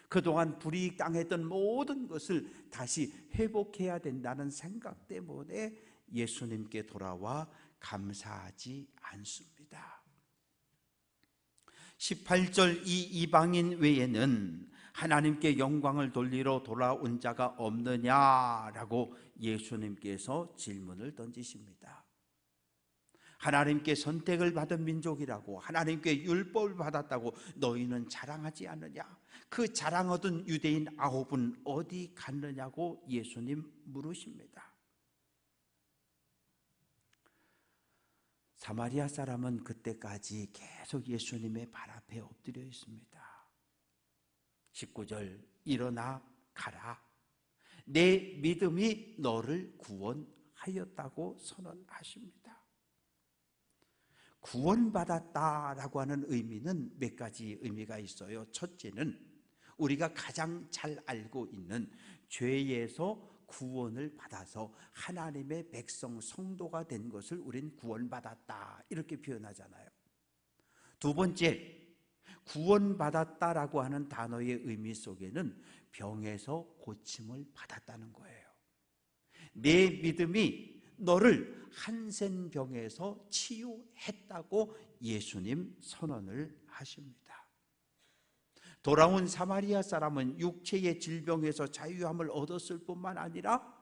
그동안 불이익 당했던 모든 것을 다시 회복해야 된다는 생각 때문에 예수님께 돌아와 감사하지 않습니다. 18절 이 이방인 외에는 하나님께 영광을 돌리러 돌아온 자가 없느냐라고 예수님께서 질문을 던지십니다. 하나님께 선택을 받은 민족이라고 하나님께 율법을 받았다고 너희는 자랑하지 않느냐? 그 자랑 얻은 유대인 9은 어디 갔느냐고 예수님 물으십니다. 사마리아 사람은 그때까지 계속 예수님의 발 앞에 엎드려 있습니다. 19절 일어나 가라. 내 믿음이 너를 구원하였다고 선언하십니다. 구원받았다라고 하는 의미는 몇 가지 의미가 있어요. 첫째는 우리가 가장 잘 알고 있는 죄에서 구원을 받아서 하나님의 백성 성도가 된 것을 우린 구원받았다 이렇게 표현하잖아요. 두 번째, 구원받았다라고 하는 단어의 의미 속에는 병에서 고침을 받았다는 거예요. 내 믿음이 너를 한센병에서 치유했다고 예수님 선언을 하십니다. 돌아온 사마리아 사람은 육체의 질병에서 자유함을 얻었을 뿐만 아니라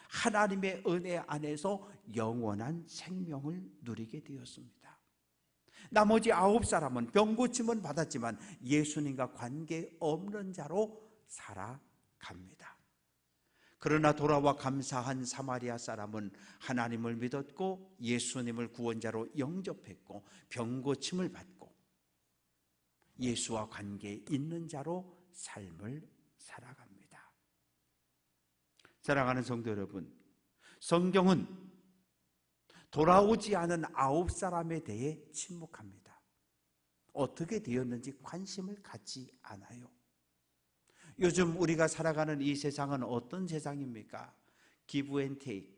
하나님의 은혜 안에서 영원한 생명을 누리게 되었습니다. 나머지 9사람은 병고침은 받았지만 예수님과 관계없는 자로 살아갑니다. 그러나 돌아와 감사한 사마리아 사람은 하나님을 믿었고 예수님을 구원자로 영접했고 병고침을 받고 예수와 관계 있는 자로 삶을 살아갑니다. 사랑하는 성도 여러분, 성경은 돌아오지 않은 9사람에 대해 침묵합니다. 어떻게 되었는지 관심을 갖지 않아요. 요즘 우리가 살아가는 이 세상은 어떤 세상입니까? 기브 앤 테이크,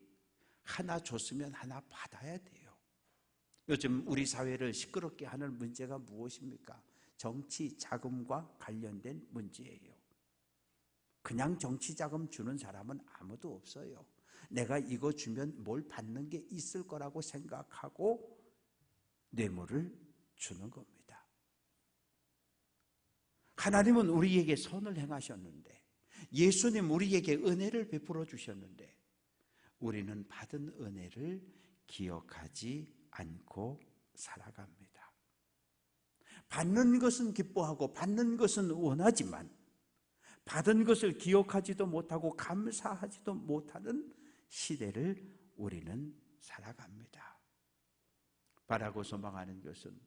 하나 줬으면 하나 받아야 돼요. 요즘 우리 사회를 시끄럽게 하는 문제가 무엇입니까? 정치 자금과 관련된 문제예요. 그냥 정치 자금 주는 사람은 아무도 없어요. 내가 이거 주면 뭘 받는 게 있을 거라고 생각하고 뇌물을 주는 겁니다. 하나님은 우리에게 선을 행하셨는데, 예수님 우리에게 은혜를 베풀어 주셨는데 우리는 받은 은혜를 기억하지 않고 살아갑니다. 받는 것은 기뻐하고 받는 것은 원하지만 받은 것을 기억하지도 못하고 감사하지도 못하는 시대를 우리는 살아갑니다. 바라고 소망하는 것은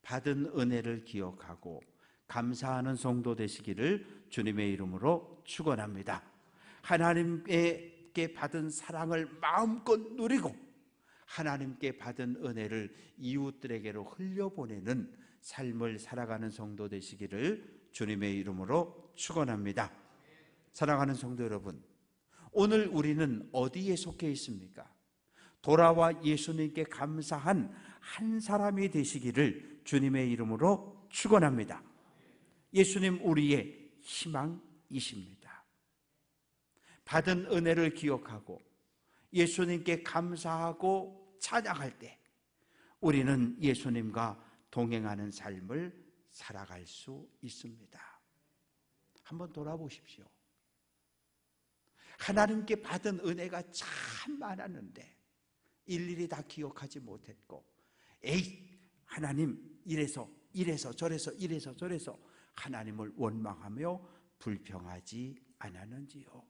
받은 은혜를 기억하고 감사하는 성도 되시기를 주님의 이름으로 축원합니다. 하나님께 받은 사랑을 마음껏 누리고 하나님께 받은 은혜를 이웃들에게로 흘려보내는 삶을 살아가는 성도 되시기를 주님의 이름으로 축원합니다. 사랑하는 성도 여러분, 오늘 우리는 어디에 속해 있습니까? 돌아와 예수님께 감사한 한 사람이 되시기를 주님의 이름으로 축원합니다. 예수님 우리의 희망이십니다. 받은 은혜를 기억하고 예수님께 감사하고 찬양할 때 우리는 예수님과 동행하는 삶을 살아갈 수 있습니다. 한번 돌아보십시오. 하나님께 받은 은혜가 참 많았는데 일일이 다 기억하지 못했고, 에이 하나님 이래서 저래서 하나님을 원망하며 불평하지 않았는지요.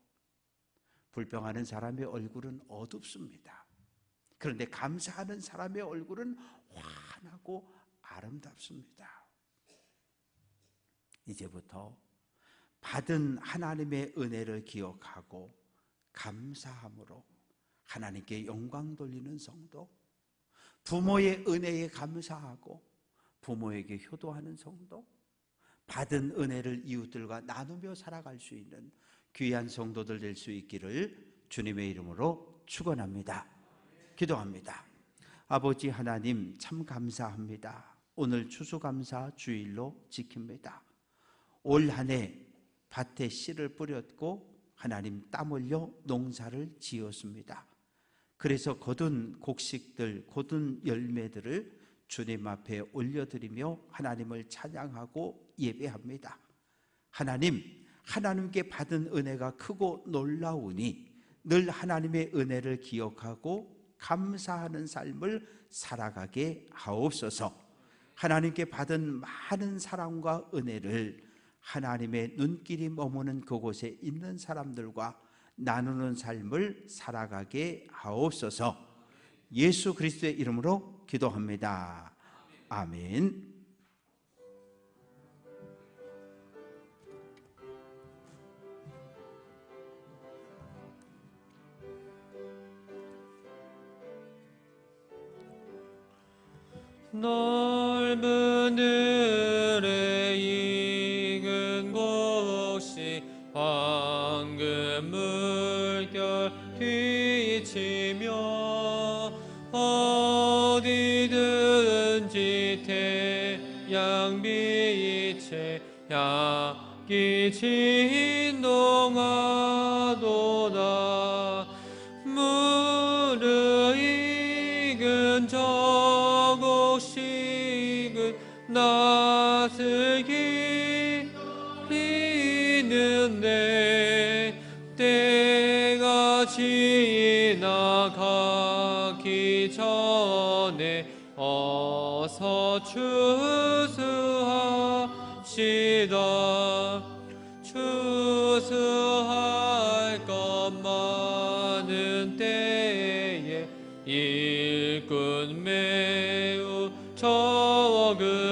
불평하는 사람의 얼굴은 어둡습니다. 그런데 감사하는 사람의 얼굴은 환하고 아름답습니다. 이제부터 받은 하나님의 은혜를 기억하고 감사함으로 하나님께 영광 돌리는 성도, 부모의 은혜에 감사하고 부모에게 효도하는 성도, 받은 은혜를 이웃들과 나누며 살아갈 수 있는 귀한 성도들 될 수 있기를 주님의 이름으로 축원합니다. 기도합니다. 아버지 하나님, 참 감사합니다. 오늘 추수감사 주일로 지킵니다. 올 한 해 밭에 씨를 뿌렸고 하나님 땀 흘려 농사를 지었습니다. 그래서 거둔 곡식들, 거둔 열매들을 주님 앞에 올려드리며 하나님을 찬양하고 예배합니다. 하나님께 받은 은혜가 크고 놀라우니 늘 하나님의 은혜를 기억하고 감사하는 삶을 살아가게 하옵소서. 하나님께 받은 많은 사랑과 은혜를 하나님의 눈길이 머무는 그곳에 있는 사람들과 나누는 삶을 살아가게 하옵소서. 예수 그리스도의 이름으로 기도합니다. 아멘. 넓은 들에 익은 곳이 황금물 얼결 뒤치며 어디든지 태양빛에 약이 진동하도다. 무르익은 저곡식은 낯을 기리는데 때가 지나가기 전에 어서 추수합시다. 추수할 것 많은 때에 일꾼 매우 적으니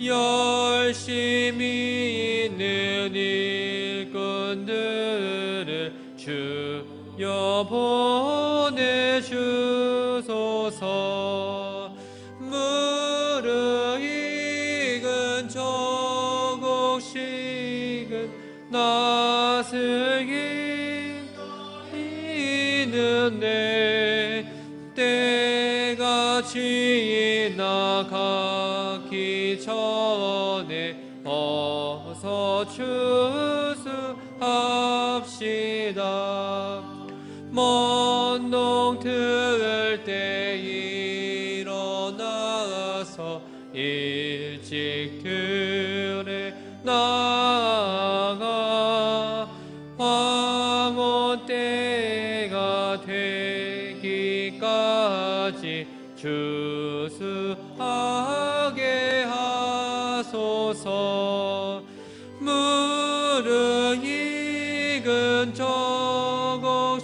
열심히 있는 일꾼들을 주여 보내주소서. 무르익은 저곡식은 낯을 기리는데 때가 지나가기 전에 어서 추수합시다. 먼 농 들을 때 일어나서 일찍 들에 나가 황혼 때가 되기까지 추수하게 하소서. 무르익은 저곡식은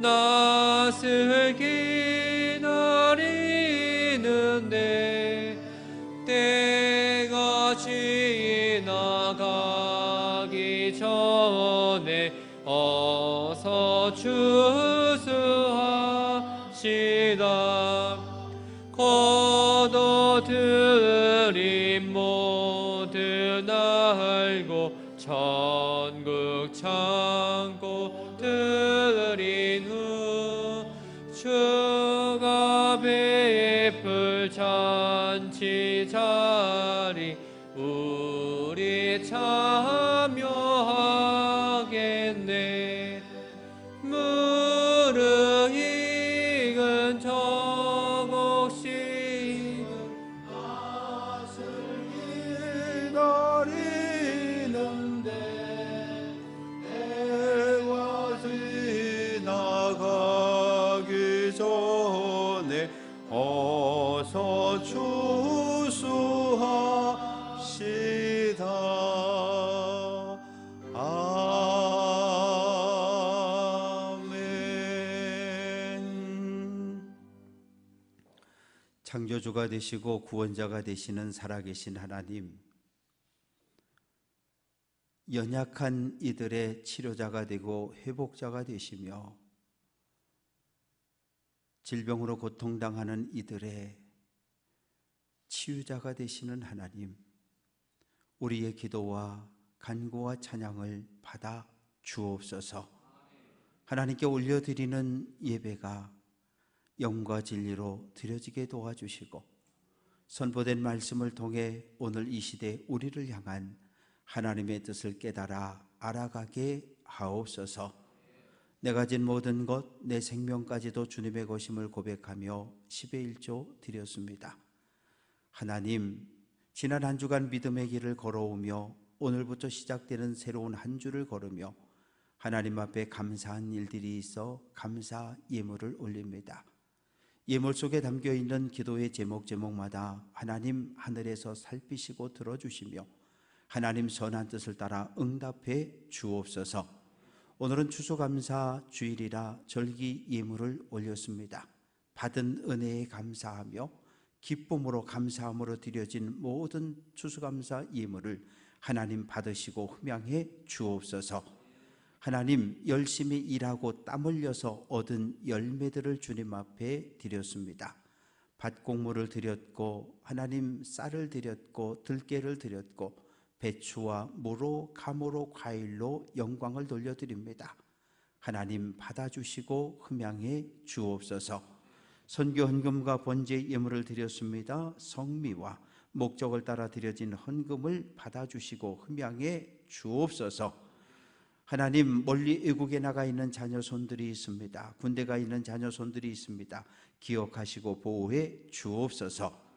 낯을 기다리는데 때가 지나가기 전에 어서 추수합시다. 거둬들인 모든 알고 천국 창고 들인 후 주가 베풀 잔치 자리 우리 참여하겠네. 무르익은 저곡식은 기다리는데 때가 지나가기 전에 어서 추수합시다. 아멘. 창조주가 되시고 구원자가 되시는 살아계신 하나님, 연약한 이들의 치료자가 되고 회복자가 되시며 질병으로 고통당하는 이들의 치유자가 되시는 하나님, 우리의 기도와 간구와 찬양을 받아 주옵소서. 하나님께 올려드리는 예배가 영과 진리로 드려지게 도와주시고 선포된 말씀을 통해 오늘 이 시대 우리를 향한 하나님의 뜻을 깨달아 알아가게 하옵소서. 내가 진 모든 것, 내 생명까지도 주님의 것임을 고백하며 10의 1조 드렸습니다. 하나님, 지난 한 주간 믿음의 길을 걸어오며 오늘부터 시작되는 새로운 한 주를 걸으며 하나님 앞에 감사한 일들이 있어 감사 예물을 올립니다. 예물 속에 담겨있는 기도의 제목마다 하나님 하늘에서 살피시고 들어주시며 하나님 선한 뜻을 따라 응답해 주옵소서. 오늘은 추수감사 주일이라 절기 예물을 올렸습니다. 받은 은혜에 감사하며 기쁨으로 감사함으로 드려진 모든 추수감사 예물을 하나님 받으시고 흠양해 주옵소서. 하나님, 열심히 일하고 땀 흘려서 얻은 열매들을 주님 앞에 드렸습니다. 밭곡물을 드렸고 하나님 쌀을 드렸고 들깨를 드렸고 배추와 무로, 감으로, 과일로 영광을 돌려드립니다. 하나님 받아주시고 흠양해 주옵소서. 선교 헌금과 번제 예물을 드렸습니다. 성미와 목적을 따라 드려진 헌금을 받아주시고 흠양해 주옵소서. 하나님, 멀리 외국에 나가 있는 자녀손들이 있습니다. 군대 가 있는 자녀손들이 있습니다. 기억하시고 보호해 주옵소서.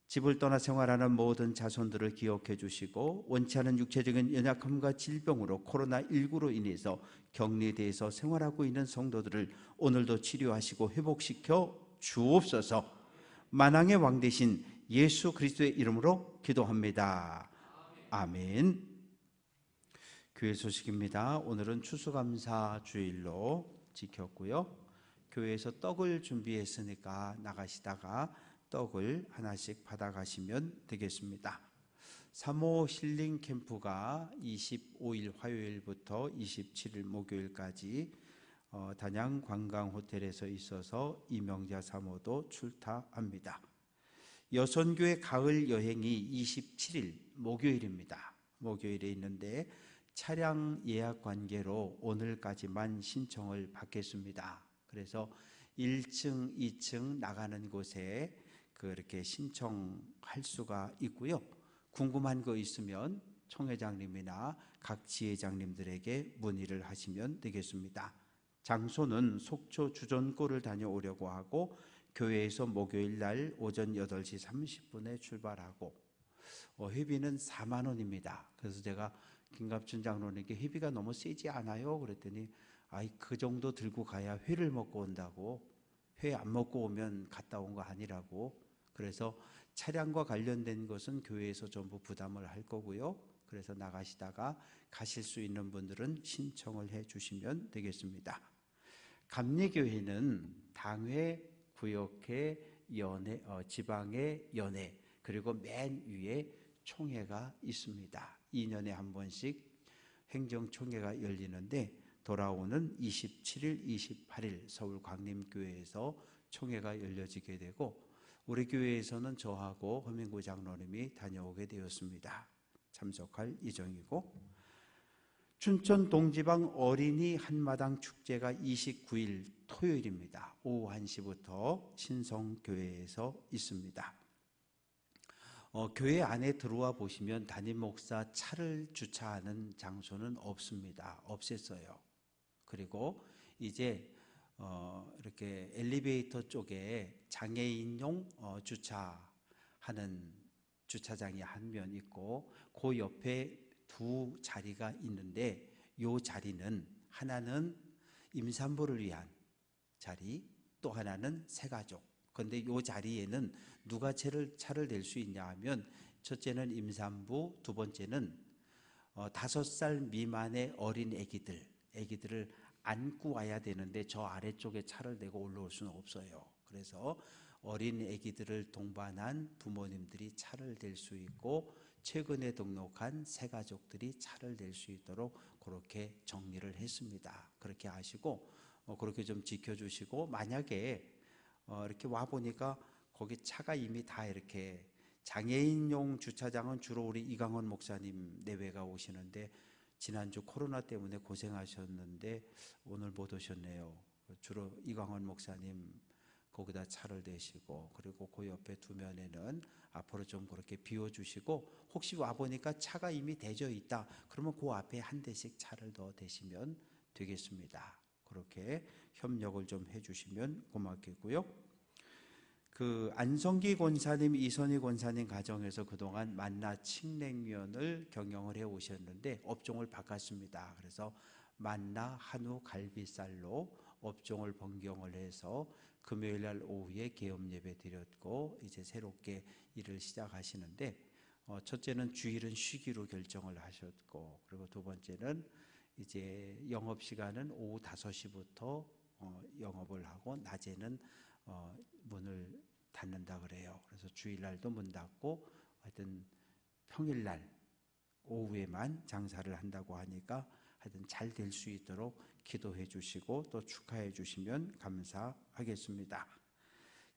집을 떠나 생활하는 모든 자손들을 기억해 주시고, 원치 않은 육체적인 연약함과 질병으로 코로나19로 인해서 격리돼서 생활하고 있는 성도들을 오늘도 치료하시고 회복시켜 주옵소서. 만왕의 왕 되신 예수 그리스도의 이름으로 기도합니다. 아멘. 교회 소식입니다. 오늘은 추수감사 주일로 지켰고요. 교회에서 떡을 준비했으니까 나가시다가 떡을 하나씩 받아가시면 되겠습니다. 3호 힐링 캠프가 25일 화요일부터 27일 목요일까지 단양 관광호텔에서 있어서 이명자 사모도 출타합니다. 여선교회 가을 여행이 27일 목요일입니다. 목요일에 있는데 차량 예약 관계로 오늘까지만 신청을 받겠습니다. 그래서 1층, 2층 나가는 곳에 그렇게 신청할 수가 있고요. 궁금한 거 있으면 총회장님이나 각 지회장님들에게 문의를 하시면 되겠습니다. 장소는 속초 주전골을 다녀오려고 하고, 교회에서 목요일 날 오전 8시 30분에 출발하고 회비는 4만 원입니다. 그래서 제가 김갑춘 장로님께 회비가 너무 세지 않아요? 그랬더니 그 정도 들고 가야 회를 먹고 온다고, 회 안 먹고 오면 갔다 온 거 아니라고. 그래서 차량과 관련된 것은 교회에서 전부 부담을 할 거고요. 그래서 나가시다가 가실 수 있는 분들은 신청을 해 주시면 되겠습니다. 감리교회는 당회, 구역회, 연회, 지방회, 연회, 그리고 맨 위에 총회가 있습니다. 2년에 한 번씩 행정총회가 열리는데, 돌아오는 27일, 28일 서울 광림교회에서 총회가 열려지게 되고, 우리 교회에서는 저하고 허민구 장로님이 다녀오게 되었습니다. 참석할 예정이고, 춘천 동지방 어린이 한마당 축제가 29일 토요일입니다. 오후 1시부터 신성교회에서 있습니다. 교회 안에 들어와 보시면 담임 목사 차를 주차하는 장소는 없습니다. 없앴어요. 그리고 이제 이렇게 엘리베이터 쪽에 장애인용 주차하는 주차장이 한 면 있고, 그 옆에 두 자리가 있는데, 이 자리는 하나는 임산부를 위한 자리, 또 하나는 새가족. 그런데 이 자리에는 누가 차를 댈 수 있냐 하면, 첫째는 임산부, 두 번째는 5살 미만의 어린 아기들을 안고 와야 되는데 저 아래쪽에 차를 대고 올라올 수는 없어요. 그래서 어린 아기들을 동반한 부모님들이 차를 댈 수 있고, 최근에 등록한 새가족들이 차를 댈 수 있도록 그렇게 정리를 했습니다. 그렇게 하시고 그렇게 좀 지켜주시고, 만약에 이렇게 와 보니까 거기 차가 이미 다 이렇게, 장애인용 주차장은 주로 우리 이강원 목사님 내외가 오시는데 지난주 코로나 때문에 고생하셨는데 오늘 못 오셨네요. 주로 이강원 목사님 거기다 차를 대시고, 그리고 그 옆에 두 면에는 앞으로 좀 그렇게 비워주시고, 혹시 와보니까 차가 이미 대져 있다 그러면 그 앞에 한 대씩 차를 더 대시면 되겠습니다. 그렇게 협력을 좀 해주시면 고맙겠고요. 그 안성기 권사님, 이선희 권사님 가정에서 그동안 만나 칡냉면을 경영을 해 오셨는데 업종을 바꿨습니다. 그래서 만나 한우 갈비살로 업종을 변경을 해서 금요일 날 오후에 개업 예배 드렸고, 이제 새롭게 일을 시작하시는데, 첫째는 주일은 쉬기로 결정을 하셨고, 그리고 두 번째는 이제 영업 시간은 오후 5시부터 영업을 하고, 낮에는 문을 닫는다 그래요. 그래서 주일날도 문 닫고 하여튼 평일날 오후에만 장사를 한다고 하니까 하여튼 잘 될 수 있도록 기도해 주시고 또 축하해 주시면 감사하겠습니다.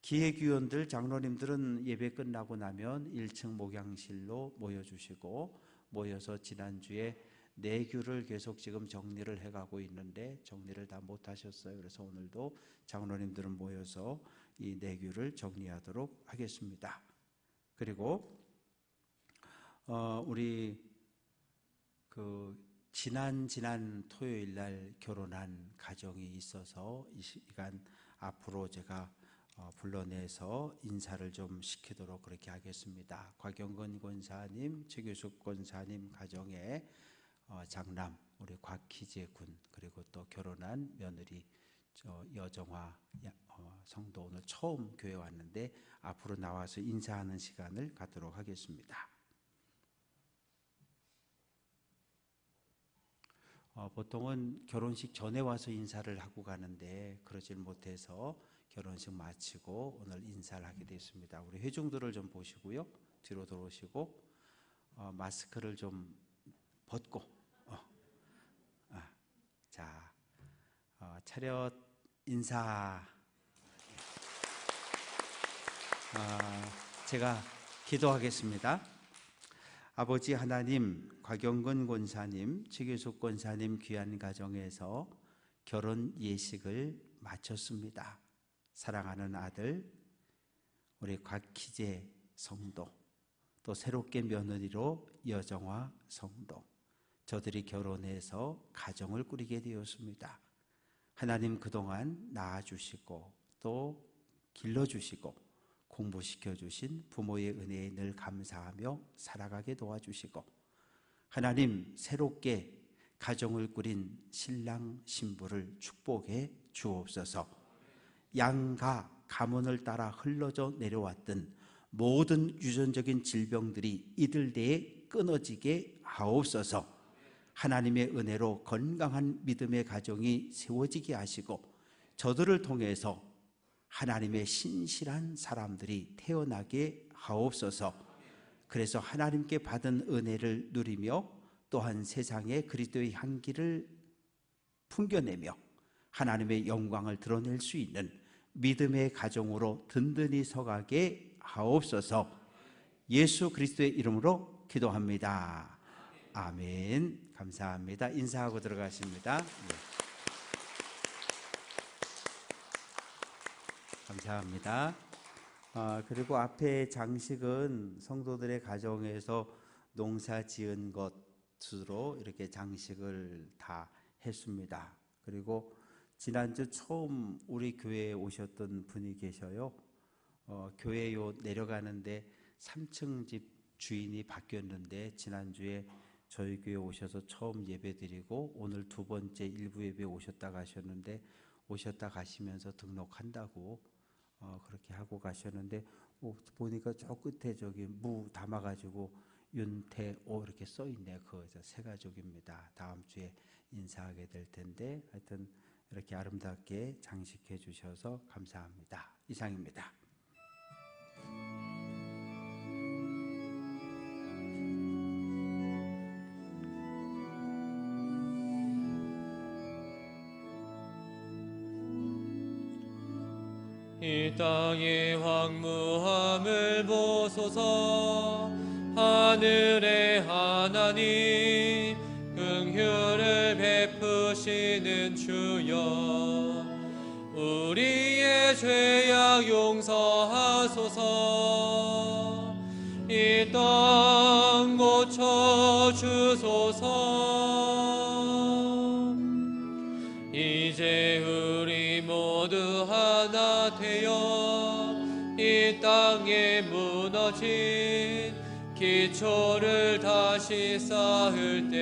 기획위원들, 장로님들은 예배 끝나고 나면 1층 목양실로 모여주시고, 모여서 지난주에 내규를 계속 지금 정리를 해가고 있는데 정리를 다 못하셨어요. 그래서 오늘도 장로님들은 모여서 이 내규를 정리하도록 하겠습니다. 그리고 우리 지난 토요일 날 결혼한 가정이 있어서 이 시간 앞으로 제가 불러내서 인사를 좀 시키도록 그렇게 하겠습니다. 곽영근 권사님, 최규숙 권사님 가정의 장남 우리 곽희재 군, 그리고 또 결혼한 며느리 여정화 성도 오늘 처음 교회 왔는데 앞으로 나와서 인사하는 시간을 갖도록 하겠습니다. 보통은 결혼식 전에 와서 인사를 하고 가는데 그러질 못해서 결혼식 마치고 오늘 인사를 하게 됐습니다. 우리 회중들을 좀 보시고요. 뒤로 들어오시고 마스크를 좀 벗고 자, 차렷 인사. 제가 기도하겠습니다. 아버지 하나님, 곽영근 권사님, 최규숙 권사님 귀한 가정에서 결혼 예식을 마쳤습니다. 사랑하는 아들 우리 곽희재 성도, 또 새롭게 며느리로 여정화 성도, 저들이 결혼해서 가정을 꾸리게 되었습니다. 하나님 그동안 낳아주시고 또 길러주시고 공부시켜주신 부모의 은혜에 늘 감사하며 살아가게 도와주시고, 하나님 새롭게 가정을 꾸린 신랑 신부를 축복해 주옵소서. 양가 가문을 따라 흘러져 내려왔던 모든 유전적인 질병들이 이들 대에 끊어지게 하옵소서. 하나님의 은혜로 건강한 믿음의 가정이 세워지게 하시고 저들을 통해서 하나님의 신실한 사람들이 태어나게 하옵소서. 그래서 하나님께 받은 은혜를 누리며 또한 세상에 그리스도의 향기를 풍겨내며 하나님의 영광을 드러낼 수 있는 믿음의 가정으로 든든히 서가게 하옵소서. 예수 그리스도의 이름으로 기도합니다. 아멘. 감사합니다. 인사하고 들어가십니다. 네. 감사합니다. 그리고 앞에 장식은 성도들의 가정에서 농사 지은 것으로 이렇게 장식을 다 했습니다. 그리고 지난주 처음 우리 교회에 오셨던 분이 계셔요. 교회 내려가는데 3층 집 주인이 바뀌었는데 지난주에 저희 교회 오셔서 처음 예배드리고 오늘 두 번째 일부 예배 오셨다 가셨는데, 오셨다 가시면서 등록한다고 그렇게 하고 가셨는데 보니까 저 끝에 저기 무 담아가지고 윤태오 이렇게 써있네요. 그저 새 가족입니다. 다음 주에 인사하게 될 텐데 하여튼 이렇게 아름답게 장식해 주셔서 감사합니다. 이상입니다. 이 땅의 황무함을 보소서. 하늘의 하나님, 긍휼을 베푸시는 주여, 우리의 죄악 용서하소서. 이 땅 고쳐 주소서. 이제 우리 모두 하나 되어 이 땅에 무너진 기초를 다시 쌓을 때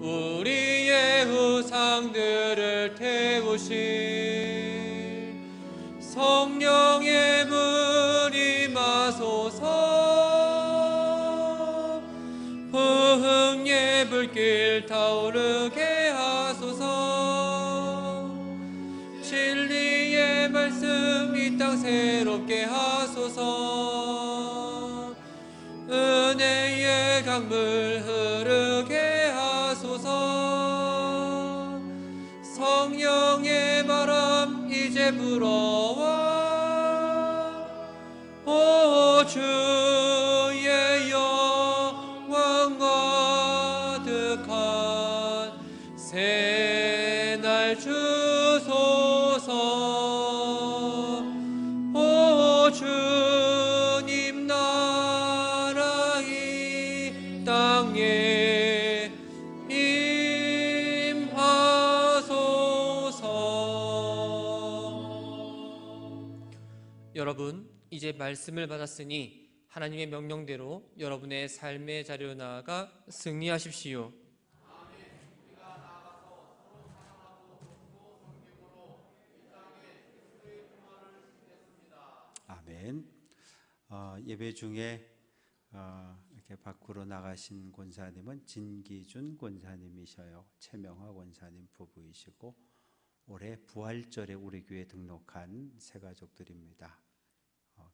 우리의 우상들을 태우실 성령의 문 임하소서. 부흥의 불길 타오르게 하소서. 진리의 말씀 이 땅 새롭게 하소서. 은혜의 강물 흐르게 하소서. 성령의 바람 이제 이제 불어와 오 주의 영광 가득한 새날 주소서. 오 주님 나라 이 땅에 여러분, 이제 말씀을 받았으니 하나님의 명령대로 여러분의 삶의 자리로 나아가 승리하십시오. 아멘. 예배 중에 이렇게 밖으로 나가신 권사님은 진기준 권사님이셔요. 최명화 권사님 부부이시고 올해 부활절에 우리 교회에 등록한 새 가족들입니다.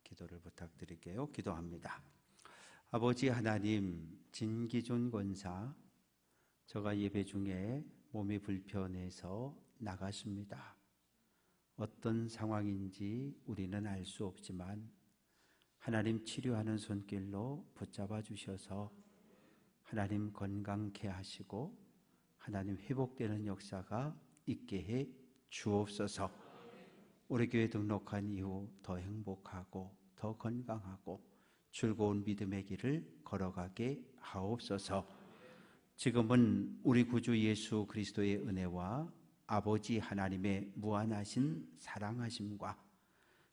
기도를 부탁드릴게요. 기도합니다. 아버지 하나님, 진기준 권사, 저가 예배 중에 몸이 불편해서 나갔습니다. 어떤 상황인지 우리는 알 수 없지만 하나님 치료하는 손길로 붙잡아 주셔서 하나님 건강케 하시고 하나님 회복되는 역사가 있게 해 주옵소서. 우리 교회 등록한 이후 더 행복하고 더 건강하고 즐거운 믿음의 길을 걸어가게 하옵소서. 지금은 우리 구주 예수 그리스도의 은혜와 아버지 하나님의 무한하신 사랑하심과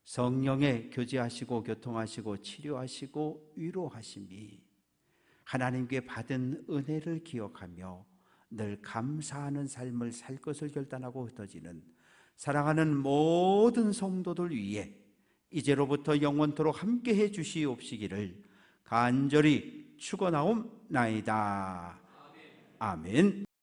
성령의 교제하시고 교통하시고 치료하시고 위로하심이 하나님께 받은 은혜를 기억하며 늘 감사하는 삶을 살 것을 결단하고 흩어지는 사랑하는 모든 성도들 위해 이제로부터 영원토록 함께해 주시옵시기를 간절히 축원하옵나이다. 아멘.